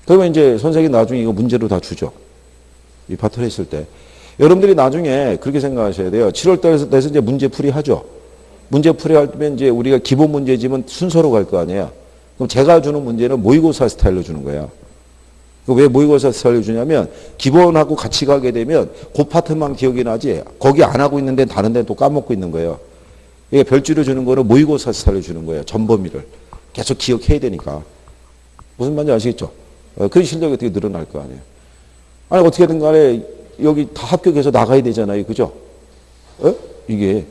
그러면 이제 선생님이 나중에 이거 문제로 다 주죠. 이 파트를 했을 때. 여러분들이 나중에 그렇게 생각하셔야 돼요. 7월 달에서 이제 문제풀이 하죠. 문제풀이 할 때면 이제 우리가 기본 문제집은 순서로 갈 거 아니에요. 그럼 제가 주는 문제는 모의고사 스타일로 주는 거예요. 왜 모의고사 스타일로 주냐면 기본하고 같이 가게 되면 그 파트만 기억이 나지 거기 안 하고 있는데 다른 데는 또 까먹고 있는 거예요. 이게 별주로 주는 거는 모의고사 스타일로 주는 거예요. 전 범위를. 계속 기억해야 되니까. 무슨 말인지 아시겠죠? 그 실력이 어떻게 늘어날 거 아니에요. 아니 어떻게든 간에 여기 다 합격해서 나가야 되잖아요. 그죠? 이게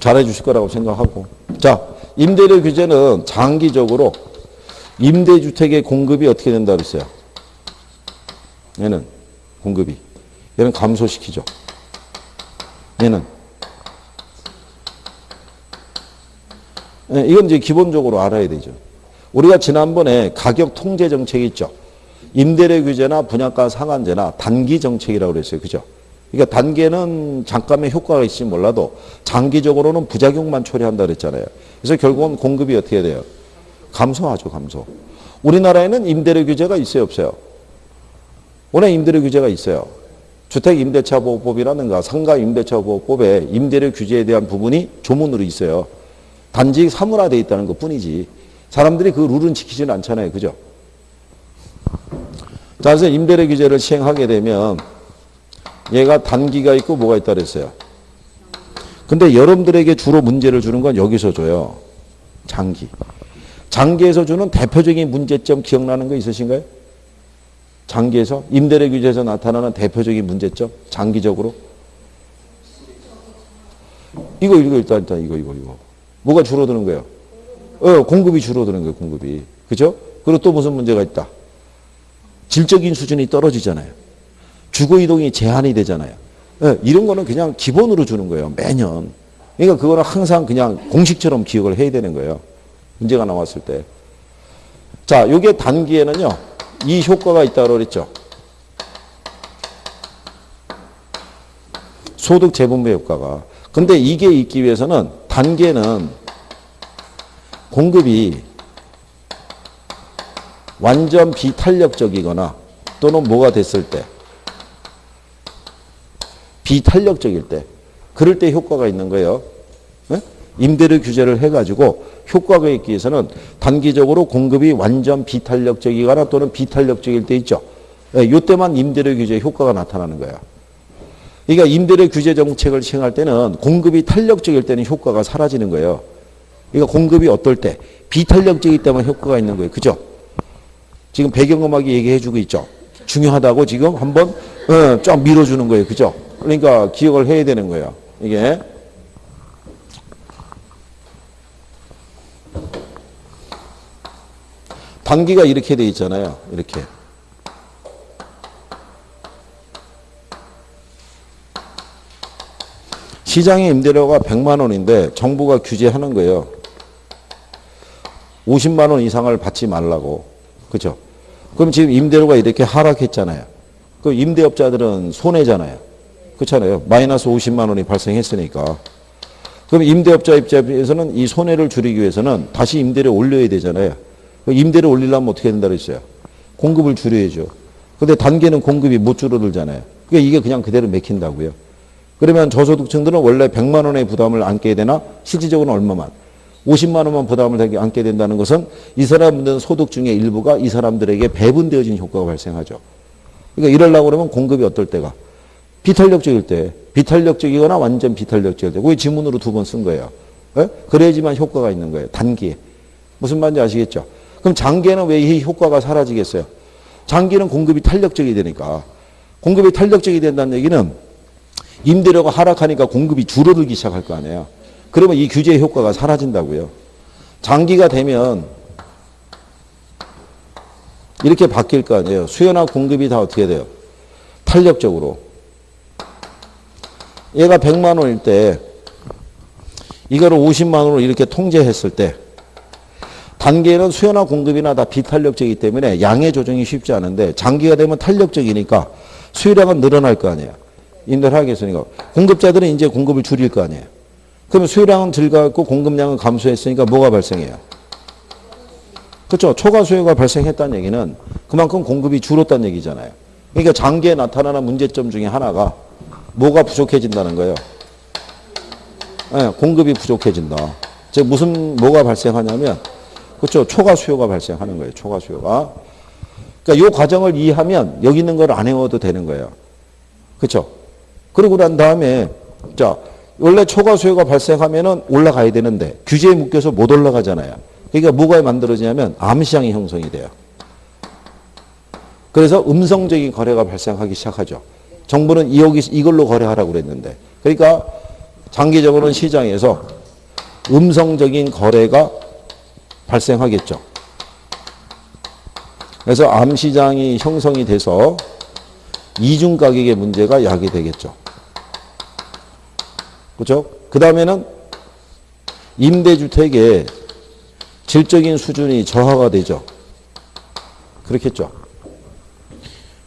잘해 주실 거라고 생각하고. 자, 임대료 규제는 장기적으로 임대주택의 공급이 어떻게 된다 그랬어요? 얘는 공급이. 얘는 감소시키죠. 얘는. 이건 이제 기본적으로 알아야 되죠. 우리가 지난번에 가격 통제 정책이 있죠. 임대료 규제나 분양가 상한제나 단기 정책이라고 그랬어요. 그죠? 그러니까 단계는 잠깐의 효과가 있을지 몰라도 장기적으로는 부작용만 초래한다 그랬잖아요. 그래서 결국은 공급이 어떻게 돼요? 감소하죠, 감소. 우리나라에는 임대료 규제가 있어요, 없어요? 원래 임대료 규제가 있어요. 주택임대차보호법이라든가 상가임대차보호법에 임대료 규제에 대한 부분이 조문으로 있어요. 단지 사문화되어 있다는 것 뿐이지. 사람들이 그 룰은 지키지는 않잖아요. 그죠? 자, 그래서 임대료 규제를 시행하게 되면 얘가 단기가 있고 뭐가 있다 그랬어요? 근데 여러분들에게 주로 문제를 주는 건 여기서 줘요. 장기. 장기에서 주는 대표적인 문제점 기억나는 거 있으신가요? 장기에서 임대료 규제에서 나타나는 대표적인 문제점 장기적으로 이거 일단 이거 뭐가 줄어드는 거예요? 공급이 줄어드는 거예요. 공급이 그죠? 그리고 또 무슨 문제가 있다? 질적인 수준이 떨어지잖아요. 주거 이동이 제한이 되잖아요. 이런 거는 그냥 기본으로 주는 거예요. 매년. 그러니까 그거는 항상 그냥 공식처럼 기억을 해야 되는 거예요. 문제가 나왔을 때. 자, 요게 단기에는요. 이 효과가 있다고 그랬죠. 소득 재분배 효과가. 근데 이게 있기 위해서는 단기에는 공급이 완전 비탄력적이거나 또는 뭐가 됐을 때 비탄력적일 때 그럴 때 효과가 있는 거예요. 임대료 규제를 해가지고 효과가 있기 위해서는 단기적으로 공급이 완전 비탄력적이거나 또는 비탄력적일 때 있죠. 이때만 임대료 규제 효과가 나타나는 거예요. 그러니까 임대료 규제 정책을 시행할 때는 공급이 탄력적일 때는 효과가 사라지는 거예요. 그러니까 공급이 어떨 때 비탄력적일 때만 효과가 있는 거예요. 그죠? 지금 배경음악이 얘기해주고 있죠. 중요하다고 지금 한번 쫙 밀어주는 거예요. 그죠? 그러니까 기억을 해야 되는 거예요. 이게. 단기가 이렇게 돼 있잖아요. 이렇게. 시장의 임대료가 100만 원인데 정부가 규제하는 거예요. 50만 원 이상을 받지 말라고. 그죠? 그럼 지금 임대료가 이렇게 하락했잖아요. 그럼 임대업자들은 손해잖아요. 그렇잖아요. 마이너스 50만 원이 발생했으니까. 그럼 임대업자 입장에서는 이 손해를 줄이기 위해서는 다시 임대료 올려야 되잖아요. 임대료 올리려면 어떻게 된다 그랬어요? 공급을 줄여야죠. 근데 단계는 공급이 못 줄어들잖아요. 그러니까 이게 그냥 그대로 맥힌다고요. 그러면 저소득층들은 원래 100만 원의 부담을 안게 되나 실질적으로는 얼마만? 50만 원만 부담을 안게 된다는 것은 이 사람들은 소득 중에 일부가 이 사람들에게 배분되어진 효과가 발생하죠. 그러니까 이러려고 그러면 공급이 어떨 때가? 비탄력적일 때, 비탄력적이거나 완전 비탄력적일 때. 그게 지문으로 2번 쓴 거예요. 그래야지만 효과가 있는 거예요. 단기에. 무슨 말인지 아시겠죠? 그럼 장기에는 왜 이 효과가 사라지겠어요? 장기는 공급이 탄력적이 되니까. 공급이 탄력적이 된다는 얘기는 임대료가 하락하니까 공급이 줄어들기 시작할 거 아니에요. 그러면 이 규제의 효과가 사라진다고요. 장기가 되면 이렇게 바뀔 거 아니에요. 수요나 공급이 다 어떻게 돼요? 탄력적으로. 얘가 100만 원일 때 이거를 50만 원으로 이렇게 통제했을 때 단기에는 수요나 공급이나 다 비탄력적이기 때문에 양의 조정이 쉽지 않은데 장기가 되면 탄력적이니까 수요량은 늘어날 거 아니에요. 임대를 하겠으니까. 공급자들은 이제 공급을 줄일 거 아니에요. 그러면 수요량은 증가했고 공급량은 감소했으니까 뭐가 발생해요? 그렇죠. 초과 수요가 발생했다는 얘기는 그만큼 공급이 줄었다는 얘기잖아요. 그러니까 장기에 나타나는 문제점 중에 하나가 뭐가 부족해진다는 거예요. 네, 공급이 부족해진다. 즉 뭐가 발생하냐면 그렇죠. 초과 수요가 발생하는 거예요. 초과 수요가. 그러니까 이 과정을 이해하면 여기 있는 걸 안 외워도 되는 거예요. 그렇죠. 그러고 난 다음에 자 원래 초과 수요가 발생하면은 올라가야 되는데 규제에 묶여서 못 올라가잖아요. 그러니까 뭐가 만들어지냐면 암시장이 형성이 돼요. 그래서 음성적인 거래가 발생하기 시작하죠. 정부는 이걸로 거래하라고 그랬는데. 그러니까 장기적으로는 시장에서 음성적인 거래가 발생하겠죠. 그래서 암시장이 형성이 돼서 이중 가격의 문제가 야기되겠죠. 그렇죠? 그 다음에는 임대주택의 질적인 수준이 저하가 되죠. 그렇겠죠.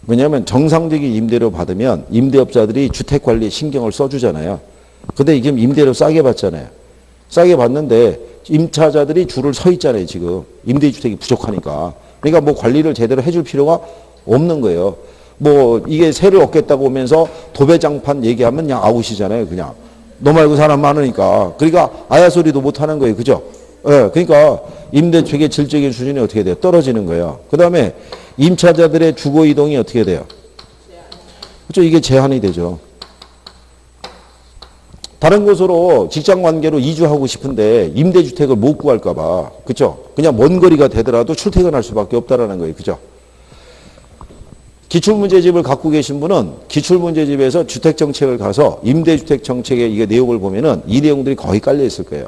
왜냐하면 정상적인 임대료 받으면 임대업자들이 주택관리에 신경을 써주잖아요. 근데 지금 임대료 싸게 받잖아요. 싸게 받는데 임차자들이 줄을 서 있잖아요. 지금 임대주택이 부족하니까. 그러니까 뭐 관리를 제대로 해줄 필요가 없는 거예요. 뭐 이게 세를 얻겠다고 하면서 도배장판 얘기하면 그냥 아웃이잖아요. 그냥 너 말고 사람 많으니까. 그러니까 아야 소리도 못 하는 거예요. 그죠? 예, 그러니까 임대주택의 질적인 수준이 어떻게 돼요? 떨어지는 거예요. 그 다음에 임차자들의 주거 이동이 어떻게 돼요? 그렇죠? 이게 제한이 되죠. 다른 곳으로 직장 관계로 이주하고 싶은데 임대주택을 못 구할까 봐. 그죠? 그냥 먼 거리가 되더라도 출퇴근할 수밖에 없다라는 거예요. 그죠? 기출문제집을 갖고 계신 분은 기출문제집에서 주택정책을 가서 임대주택 정책의 이게 내용을 보면은 이 내용들이 거의 깔려 있을 거예요.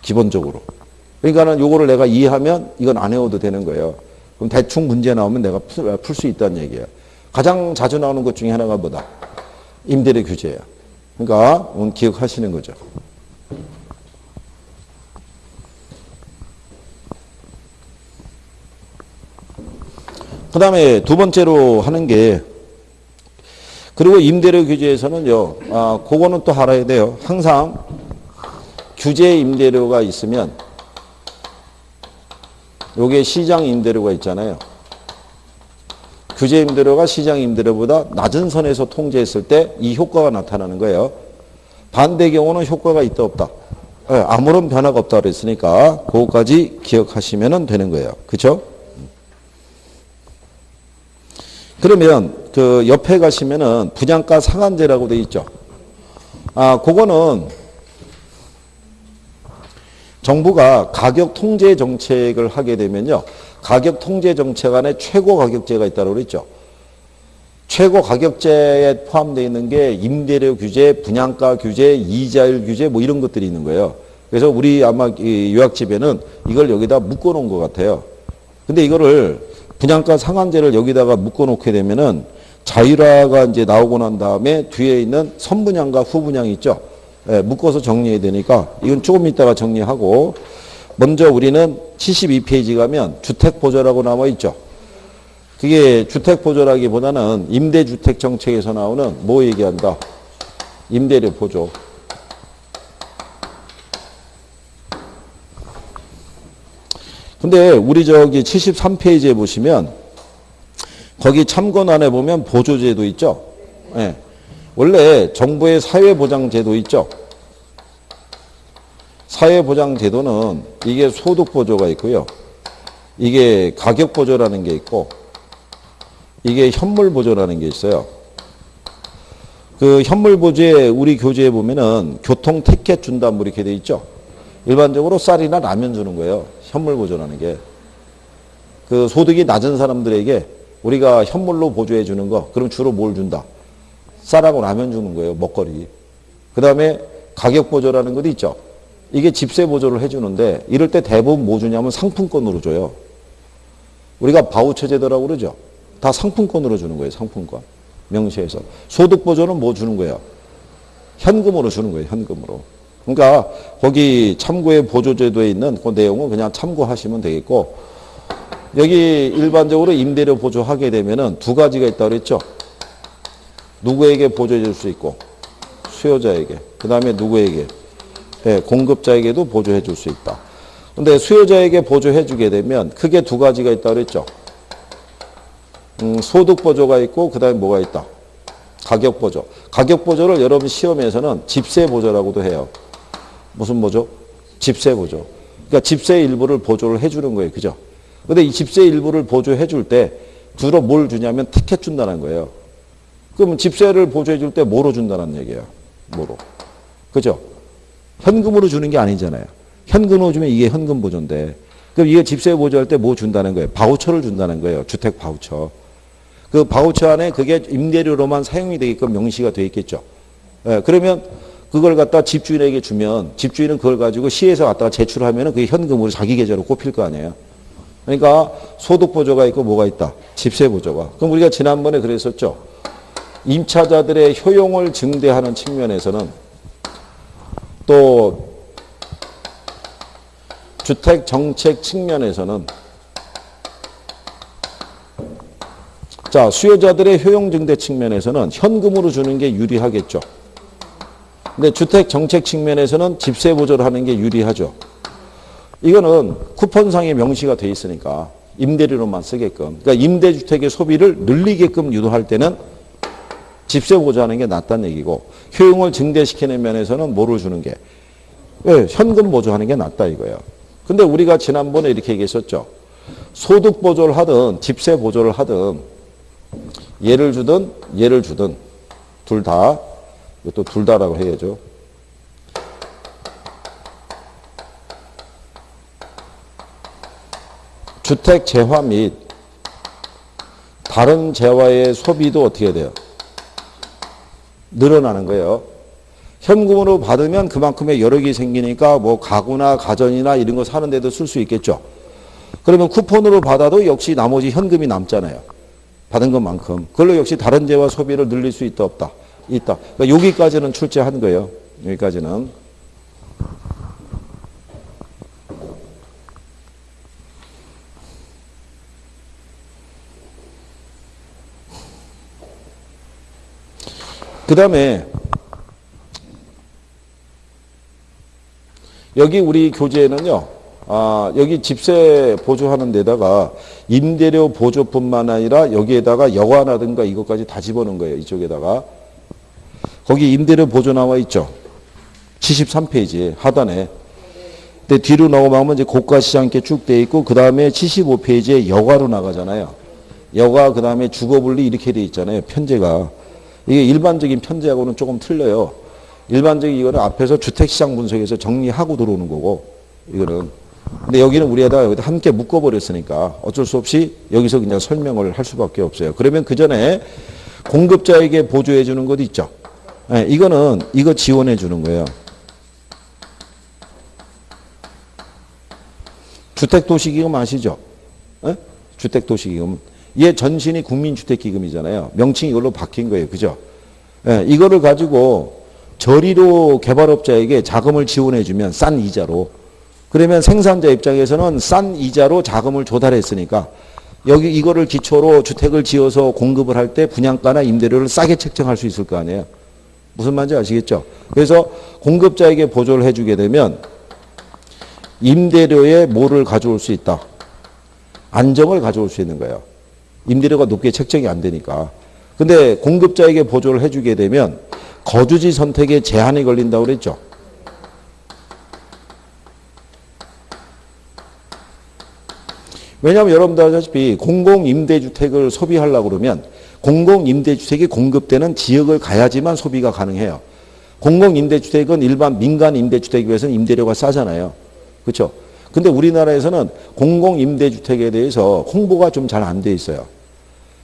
기본적으로. 그러니까는 요거를 내가 이해하면 이건 안 외워도 되는 거예요. 그럼 대충 문제 나오면 내가 풀 수 있다는 얘기예요. 가장 자주 나오는 것 중에 하나가 뭐다? 임대료 규제예요. 그러니까 기억하시는 거죠. 그 다음에 두 번째로 하는 게, 그리고 임대료 규제에서는요, 그거는 또 알아야 돼요. 항상 규제 임대료가 있으면, 요게 시장 임대료가 있잖아요. 규제 임대료가 시장 임대료보다 낮은 선에서 통제했을 때 이 효과가 나타나는 거예요. 반대 경우는 효과가 있다 없다. 아무런 변화가 없다 그랬으니까 그거까지 기억하시면 되는 거예요. 그렇죠? 그러면 그 옆에 가시면은 분양가 상한제라고 돼 있죠. 그거는 정부가 가격 통제 정책을 하게 되면요. 가격 통제 정책 안에 최고 가격제가 있다고 그랬죠. 최고 가격제에 포함되어 있는 게 임대료 규제, 분양가 규제, 이자율 규제 뭐 이런 것들이 있는 거예요. 그래서 우리 아마 이 요약집에는 이걸 여기다 묶어 놓은 것 같아요. 근데 이거를 분양가 상한제를 여기다가 묶어 놓게 되면은 자율화가 이제 나오고 난 다음에 뒤에 있는 선분양과 후분양이 있죠. 묶어서 정리해야 되니까 이건 조금 이따가 정리하고, 먼저 우리는 72페이지 가면 주택보조라고 나와 있죠. 그게 주택보조라기보다는 임대주택 정책에서 나오는 뭐 얘기한다? 임대료 보조. 근데 우리 저기 73페이지에 보시면 거기 참고란에 보면 보조제도 있죠. 네. 원래 정부의 사회보장제도 있죠. 사회보장제도는 이게 소득보조가 있고요. 이게 가격보조라는 게 있고, 이게 현물보조라는 게 있어요. 그 현물보조에 우리 교재에 보면은 교통티켓 준다 뭐 이렇게 돼 있죠. 일반적으로 쌀이나 라면 주는 거예요. 현물보조라는 게. 그 소득이 낮은 사람들에게 우리가 현물로 보조해 주는 거, 그럼 주로 뭘 준다? 쌀하고 라면 주는 거예요. 먹거리. 그 다음에 가격보조라는 것도 있죠. 이게 집세 보조를 해주는데 이럴 때 대부분 뭐 주냐면 상품권으로 줘요. 우리가 바우처 제도라고 그러죠. 다 상품권으로 주는 거예요. 상품권. 명시해서. 소득보조는 뭐 주는 거예요? 현금으로 주는 거예요. 현금으로. 그러니까 거기 참고의 보조제도에 있는 그 내용은 그냥 참고하시면 되겠고, 여기 일반적으로 임대료 보조하게 되면은 두 가지가 있다고 그랬죠. 누구에게 보조해 줄 수 있고, 수요자에게. 그 다음에 누구에게? 공급자에게도 보조해 줄 수 있다. 근데 수요자에게 보조해 주게 되면 크게 두 가지가 있다고 그랬죠. 소득 보조가 있고, 그 다음에 뭐가 있다? 가격 보조. 가격 보조를 여러분 시험에서는 집세 보조라고도 해요. 무슨 보조? 집세 보조. 그러니까 집세 일부를 보조를 해주는 거예요. 그죠? 근데 이 집세 일부를 보조해 줄 때 주로 뭘 주냐면 티켓 준다는 거예요. 그러면 집세를 보조해 줄 때 뭐로 준다는 얘기예요. 뭐로. 그죠? 현금으로 주는 게 아니잖아요. 현금으로 주면 이게 현금 보조인데, 그럼 이게 집세 보조할 때 뭐 준다는 거예요? 바우처를 준다는 거예요. 주택 바우처. 그 바우처 안에 그게 임대료로만 사용이 되게끔 명시가 되어 있겠죠. 그러면 그걸 갖다 집주인에게 주면 집주인은 그걸 가지고 시에서 갖다가 제출하면 그게 현금으로 자기 계좌로 꼽힐 거 아니에요. 그러니까 소득 보조가 있고 뭐가 있다? 집세 보조가. 그럼 우리가 지난번에 그랬었죠. 임차자들의 효용을 증대하는 측면에서는, 또 주택 정책 측면에서는, 자, 수요자들의 효용 증대 측면에서는 현금으로 주는 게 유리하겠죠. 근데 주택 정책 측면에서는 집세 보조를 하는 게 유리하죠. 이거는 쿠폰상에 명시가 돼 있으니까 임대료로만 쓰게끔. 그러니까 임대주택의 소비를 늘리게끔 유도할 때는 집세 보조하는 게 낫다는 얘기고, 효용을 증대시키는 면에서는 뭐를 주는 게? 현금 보조하는 게 낫다 이거예요. 근데 우리가 지난번에 이렇게 얘기했었죠. 소득 보조를 하든 집세 보조를 하든 얘를 주든 둘 다, 이것도 둘 다라고 해야죠. 주택 재화 및 다른 재화의 소비도 어떻게 돼요? 늘어나는 거예요. 현금으로 받으면 그만큼의 여력이 생기니까 뭐 가구나 가전이나 이런 거 사는 데도 쓸 수 있겠죠. 그러면 쿠폰으로 받아도 역시 나머지 현금이 남잖아요. 받은 것만큼. 그걸로 역시 다른 재화 소비를 늘릴 수 있다 없다? 있다. 그러니까 여기까지는 출제한 거예요. 여기까지는. 그 다음에 여기 우리 교재에는요. 여기 집세 보조하는 데다가 임대료 보조뿐만 아니라 여기에다가 여과라든가 이것까지 다 집어넣은 거예요. 이쪽에다가. 거기 임대료 보조 나와 있죠. 73페이지에 하단에. 근데 뒤로 넘어가면 이제 고가시장 이렇게 쭉 돼 있고 그 다음에 75페이지에 여과로 나가잖아요. 여과 그 다음에 주거분리 이렇게 돼 있잖아요. 편제가. 이게 일반적인 편제하고는 조금 틀려요. 일반적인 이거는 앞에서 주택시장 분석에서 정리하고 들어오는 거고 이거는. 근데 여기는 우리에다가 여기다 함께 묶어버렸으니까 어쩔 수 없이 여기서 그냥 설명을 할 수밖에 없어요. 그러면 그 전에 공급자에게 보조해 주는 것 있죠. 네, 이거는 이거 지원해 주는 거예요. 주택도시기금 아시죠? 네? 주택도시기금. 얘 전신이 국민주택기금이잖아요. 명칭이 이걸로 바뀐 거예요. 그죠? 네, 이거를 가지고 저리로 개발업자에게 자금을 지원해 주면 싼 이자로. 그러면 생산자 입장에서는 싼 이자로 자금을 조달했으니까 여기 이거를 기초로 주택을 지어서 공급을 할 때 분양가나 임대료를 싸게 책정할 수 있을 거 아니에요. 무슨 말인지 아시겠죠? 그래서 공급자에게 보조를 해주게 되면 임대료에 뭐를 가져올 수 있다? 안정을 가져올 수 있는 거예요. 임대료가 높게 책정이 안 되니까. 근데 공급자에게 보조를 해주게 되면 거주지 선택에 제한이 걸린다고 그랬죠. 왜냐하면 여러분들 아시다시피 공공임대주택을 소비하려고 그러면 공공임대주택이 공급되는 지역을 가야지만 소비가 가능해요. 공공임대주택은 일반 민간임대주택에 비해서는 임대료가 싸잖아요. 그렇죠? 근데 우리나라에서는 공공임대주택에 대해서 홍보가 좀 잘 안 돼 있어요.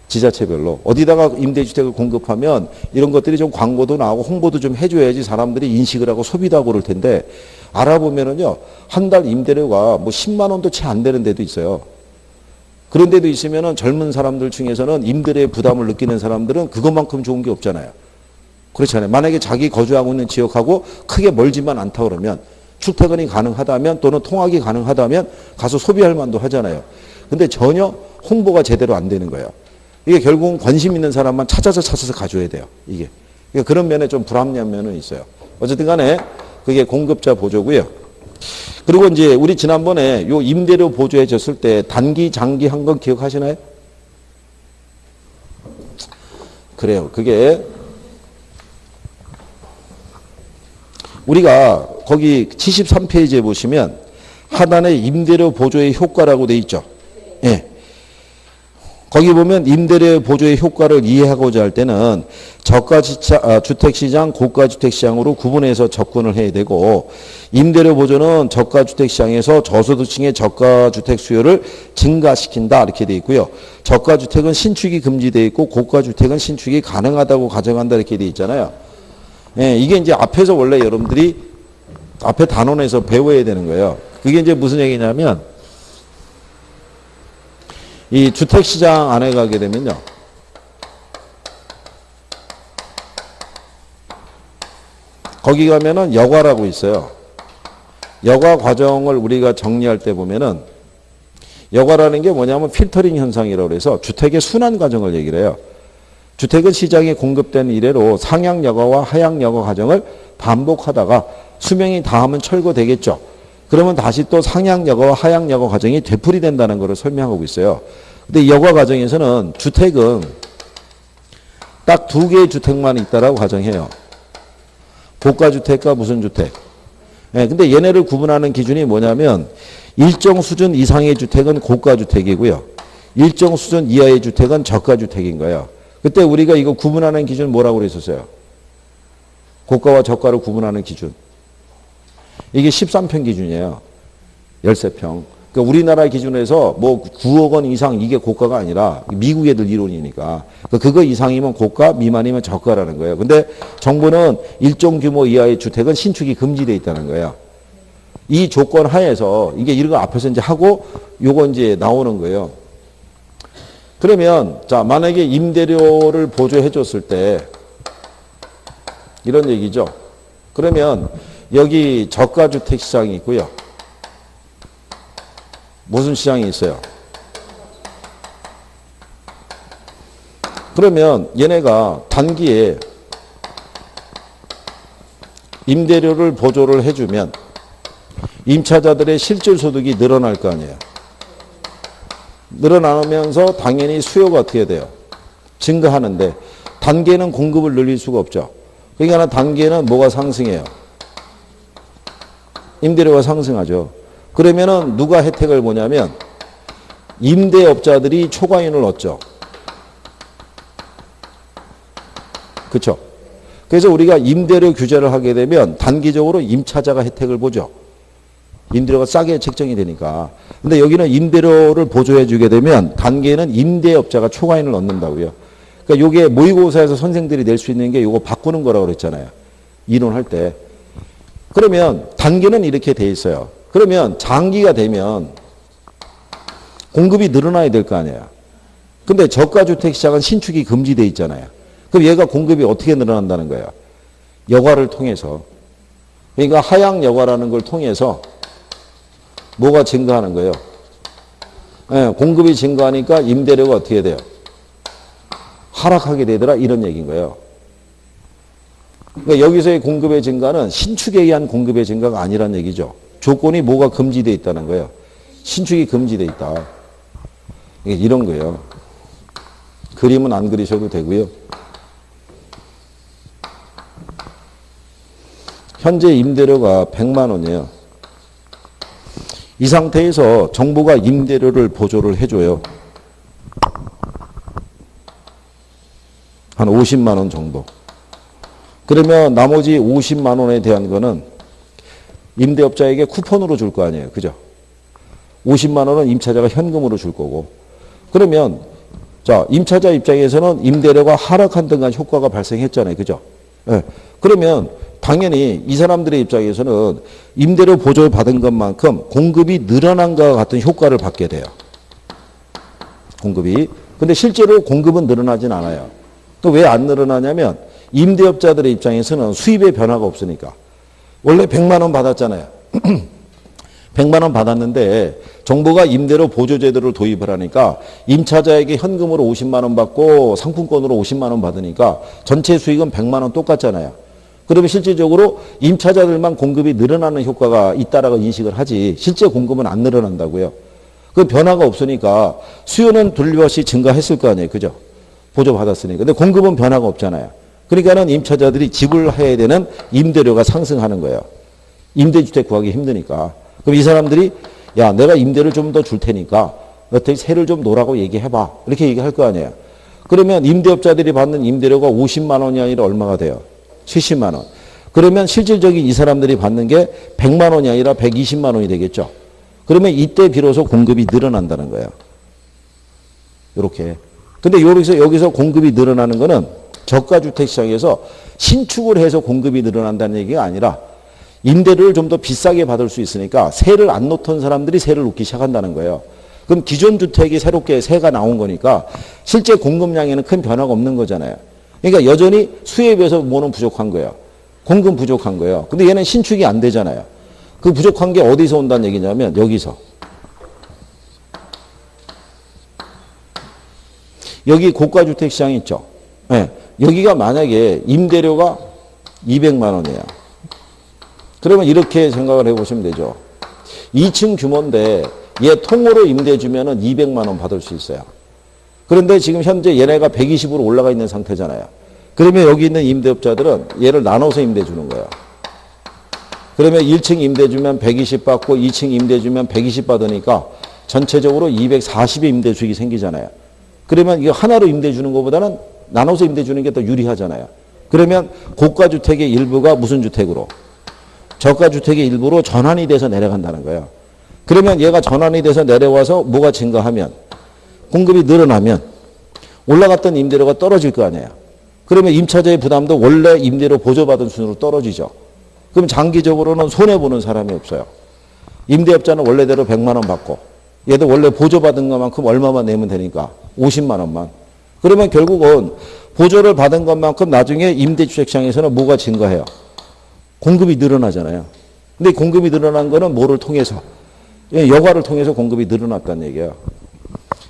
지자체별로. 어디다가 임대주택을 공급하면 이런 것들이 좀 광고도 나오고 홍보도 좀 해줘야지 사람들이 인식을 하고 소비도 하고 그럴 텐데 알아보면은요, 한 달 임대료가 뭐 10만 원도 채 안 되는 데도 있어요. 그런 데도 있으면은 젊은 사람들 중에서는 임대료의 부담을 느끼는 사람들은 그것만큼 좋은 게 없잖아요. 그렇잖아요. 만약에 자기 거주하고 있는 지역하고 크게 멀지만 않다 그러면 출퇴근이 가능하다면 또는 통학이 가능하다면 가서 소비할 만도 하잖아요. 근데 전혀 홍보가 제대로 안 되는 거예요. 이게 결국은 관심 있는 사람만 찾아서 가져야 돼요. 이게. 그러니까 그런 면에 좀 불합리한 면은 있어요. 어쨌든 간에 그게 공급자 보조고요. 그리고 이제 우리 지난번에 요 임대료 보조해 줬을 때 단기, 장기 한 건 기억하시나요? 그래요. 그게 우리가 거기 73페이지에 보시면 하단에 임대료 보조의 효과라고 돼 있죠. 예. 거기 보면 임대료 보조의 효과를 이해하고자 할 때는 저가 주택시장, 고가 주택시장으로 구분해서 접근을 해야 되고 임대료 보조는 저가 주택시장에서 저소득층의 저가 주택 수요를 증가시킨다 이렇게 돼 있고요. 저가 주택은 신축이 금지돼 있고 고가 주택은 신축이 가능하다고 가정한다 이렇게 돼 있잖아요. 예, 이게 이제 앞에서 원래 여러분들이 앞에 단원에서 배워야 되는 거예요. 그게 이제 무슨 얘기냐면 이 주택시장 안에 가게 되면요. 거기 가면은 여과라고 있어요. 여과 과정을 우리가 정리할 때 보면은 여과라는 게 뭐냐면 필터링 현상이라고 해서 주택의 순환 과정을 얘기를 해요. 주택은 시장에 공급된 이래로 상향 여과와 하향 여과 과정을 반복하다가 수명이 다하면 철거되겠죠. 그러면 다시 또 상향 여과와 하향 여과 과정이 되풀이된다는 것을 설명하고 있어요. 근데 여과 과정에서는 주택은 딱 두 개의 주택만 있다라고 가정해요. 고가주택과 무슨 주택. 예, 근데 얘네를 구분하는 기준이 뭐냐면 일정 수준 이상의 주택은 고가주택이고요. 일정 수준 이하의 주택은 저가주택인 거예요. 그때 우리가 이거 구분하는 기준 뭐라고 그랬었어요? 고가와 저가를 구분하는 기준. 이게 13평 기준이에요. 13평. 그러니까 우리나라 기준에서 뭐 9억 원 이상 이게 고가가 아니라 미국 애들 이론이니까 그거 이상이면 고가, 미만이면 저가라는 거예요. 근데 정부는 일정 규모 이하의 주택은 신축이 금지되어 있다는 거예요. 이 조건 하에서 이게 이런 거 앞에서 이제 하고 요거 이제 나오는 거예요. 그러면 자, 만약에 임대료를 보조해 줬을 때 이런 얘기죠. 그러면 여기 저가 주택 시장이 있고요. 무슨 시장이 있어요? 그러면 얘네가 단기에 임대료를 보조를 해주면 임차자들의 실질 소득이 늘어날 거 아니에요. 늘어나면서 당연히 수요가 어떻게 돼요? 증가하는데 단기에는 공급을 늘릴 수가 없죠. 그러니까 단기에는 뭐가 상승해요? 임대료가 상승하죠. 그러면은 누가 혜택을 보냐면 임대업자들이 초과인을 얻죠. 그렇죠? 그래서 우리가 임대료 규제를 하게 되면 단기적으로 임차자가 혜택을 보죠. 임대료가 싸게 책정이 되니까. 근데 여기는 임대료를 보조해 주게 되면 단기에는 임대업자가 초과인을 얻는다고요. 그러니까 요게 모의고사에서 선생들이 낼 수 있는 게 요거 바꾸는 거라고 그랬잖아요. 이론할 때. 그러면 단기는 이렇게 돼 있어요. 그러면 장기가 되면 공급이 늘어나야 될 거 아니에요. 근데 저가주택 시장은 신축이 금지돼 있잖아요. 그럼 얘가 공급이 어떻게 늘어난다는 거예요? 여과를 통해서. 그러니까 하향 여과라는 걸 통해서 뭐가 증가하는 거예요? 네, 공급이 증가하니까 임대료가 어떻게 돼요? 하락하게 되더라 이런 얘기인 거예요. 그러니까 여기서의 공급의 증가는 신축에 의한 공급의 증가가 아니란 얘기죠. 조건이 뭐가 금지되어 있다는 거예요. 신축이 금지되어 있다. 이런 거예요. 그림은 안 그리셔도 되고요. 현재 임대료가 100만 원이에요. 이 상태에서 정부가 임대료를 보조를 해줘요. 한 50만 원 정도. 그러면 나머지 50만 원에 대한 거는 임대업자에게 쿠폰으로 줄 거 아니에요. 그죠? 50만 원은 임차자가 현금으로 줄 거고. 그러면 자, 임차자 입장에서는 임대료가 하락한다는 효과가 발생했잖아요. 그죠? 네. 그러면 당연히 이 사람들의 입장에서는 임대료 보조를 받은 것만큼 공급이 늘어난 것과 같은 효과를 받게 돼요. 공급이. 근데 실제로 공급은 늘어나진 않아요. 또 왜 안 늘어나냐면 임대업자들의 입장에서는 수입의 변화가 없으니까. 원래 100만 원 받았잖아요. 100만 원 받았는데 정부가 임대료 보조제도를 도입을 하니까 임차자에게 현금으로 50만 원 받고 상품권으로 50만 원 받으니까 전체 수익은 100만 원 똑같잖아요. 그러면 실질적으로 임차자들만 공급이 늘어나는 효과가 있다라고 인식을 하지 실제 공급은 안 늘어난다고요. 그 변화가 없으니까 수요는 둘러시 증가했을 거 아니에요. 그죠? 보조받았으니까. 근데 공급은 변화가 없잖아요. 그러니까는 임차자들이 지불해야 되는 임대료가 상승하는 거예요. 임대주택 구하기 힘드니까. 그럼 이 사람들이 야, 내가 임대를 좀 더 줄 테니까 너한테 세를 좀 놓으라고 얘기해봐. 이렇게 얘기할 거 아니에요. 그러면 임대업자들이 받는 임대료가 50만 원이 아니라 얼마가 돼요? 70만 원. 그러면 실질적인 이 사람들이 받는 게 100만 원이 아니라 120만 원이 되겠죠. 그러면 이때 비로소 공급이 늘어난다는 거예요. 이렇게. 근데 여기서 공급이 늘어나는 거는 저가주택 시장에서 신축을 해서 공급이 늘어난다는 얘기가 아니라 임대료를 좀 더 비싸게 받을 수 있으니까 세를 안 놓던 사람들이 세를 놓기 시작한다는 거예요. 그럼 기존 주택이 새롭게 세가 나온 거니까 실제 공급량에는 큰 변화가 없는 거잖아요. 그러니까 여전히 수요에 비해서 뭐는 부족한 거예요. 공급 부족한 거예요. 근데 얘는 신축이 안 되잖아요. 그 부족한 게 어디서 온다는 얘기냐면 여기서. 여기 고가주택 시장이 있죠. 네. 여기가 만약에 임대료가 200만 원이에요. 그러면 이렇게 생각을 해보시면 되죠. 2층 규모인데 얘 통으로 임대 주면은 200만 원 받을 수 있어요. 그런데 지금 현재 얘네가 120으로 올라가 있는 상태잖아요. 그러면 여기 있는 임대업자들은 얘를 나눠서 임대 주는 거예요. 그러면 1층 임대 주면 120 받고 2층 임대 주면 120 받으니까 전체적으로 240의 임대 수익이 생기잖아요. 그러면 이거 하나로 임대 주는 것보다는 나눠서 임대 주는 게 더 유리하잖아요. 그러면 고가주택의 일부가 무슨 주택으로? 저가주택의 일부로 전환이 돼서 내려간다는 거예요. 그러면 얘가 전환이 돼서 내려와서 뭐가 증가하면, 공급이 늘어나면 올라갔던 임대료가 떨어질 거 아니에요. 그러면 임차자의 부담도 원래 임대료 보조받은 순으로 떨어지죠. 그럼 장기적으로는 손해보는 사람이 없어요. 임대업자는 원래대로 100만 원 받고 얘도 원래 보조받은 것만큼 얼마만 내면 되니까 50만 원만. 그러면 결국은 보조를 받은 것만큼 나중에 임대주택시장에서는 뭐가 증가해요? 공급이 늘어나잖아요. 근데 공급이 늘어난 거는 뭐를 통해서? 여가를 통해서 공급이 늘어났다는 얘기예요.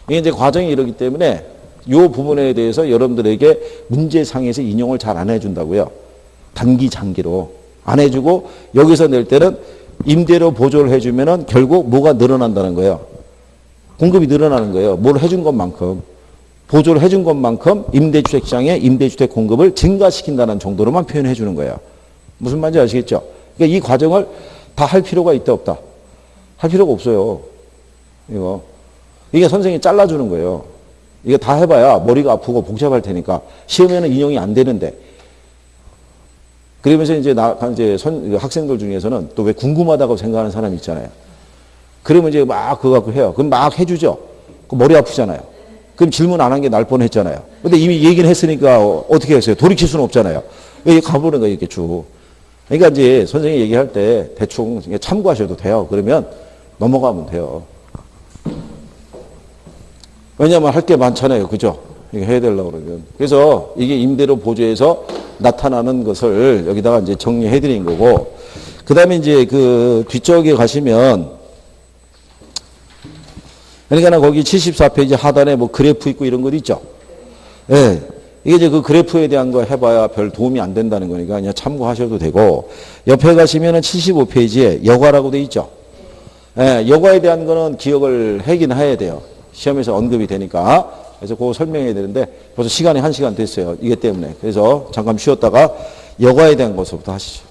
이게 이제 과정이 이러기 때문에 이 부분에 대해서 여러분들에게 문제상에서 인용을 잘 안 해준다고요. 단기 장기로 안 해주고 여기서 낼 때는 임대료 보조를 해주면은 결국 뭐가 늘어난다는 거예요. 공급이 늘어나는 거예요. 뭘 해준 것만큼. 보조를 해준 것만큼 임대주택 시장에 임대주택 공급을 증가시킨다는 정도로만 표현해 주는 거예요. 무슨 말인지 아시겠죠? 그러니까 이 과정을 다 할 필요가 있다 없다? 할 필요가 없어요. 이게 선생님이 잘라주는 거예요. 이거 다 해봐야 머리가 아프고 복잡할 테니까 시험에는 인용이 안 되는데. 그러면서 이제 학생들 중에서는 또 왜 궁금하다고 생각하는 사람이 있잖아요. 그러면 이제 막 그거 갖고 해요. 그럼 막 해주죠. 그 머리 아프잖아요. 그럼 질문 안 한 게 날 뻔했잖아요. 근데 이미 얘기는 했으니까 어떻게 했어요? 돌이킬 수는 없잖아요. 여기 가보는 거예요, 이렇게 쭉. 그러니까 이제 선생님이 얘기할 때 대충 참고하셔도 돼요. 그러면 넘어가면 돼요. 왜냐하면 할 게 많잖아요. 그죠? 이거 해야 되려고 그러면. 그래서 이게 임대료 보조에서 나타나는 것을 여기다가 이제 정리해 드린 거고, 그 다음에 이제 그 뒤쪽에 가시면, 그러니까 거기 74페이지 하단에 뭐 그래프 있고 이런 것 있죠? 예. 이게 이제 그 그래프에 대한 거 해봐야 별 도움이 안 된다는 거니까 그냥 참고하셔도 되고, 옆에 가시면은 75페이지에 여가라고 돼 있죠? 예. 여가에 대한 거는 기억을 하긴 해야 돼요. 시험에서 언급이 되니까. 그래서 그거 설명해야 되는데 벌써 시간이 1시간 됐어요. 이게 때문에. 그래서 잠깐 쉬었다가 여가에 대한 것부터 하시죠.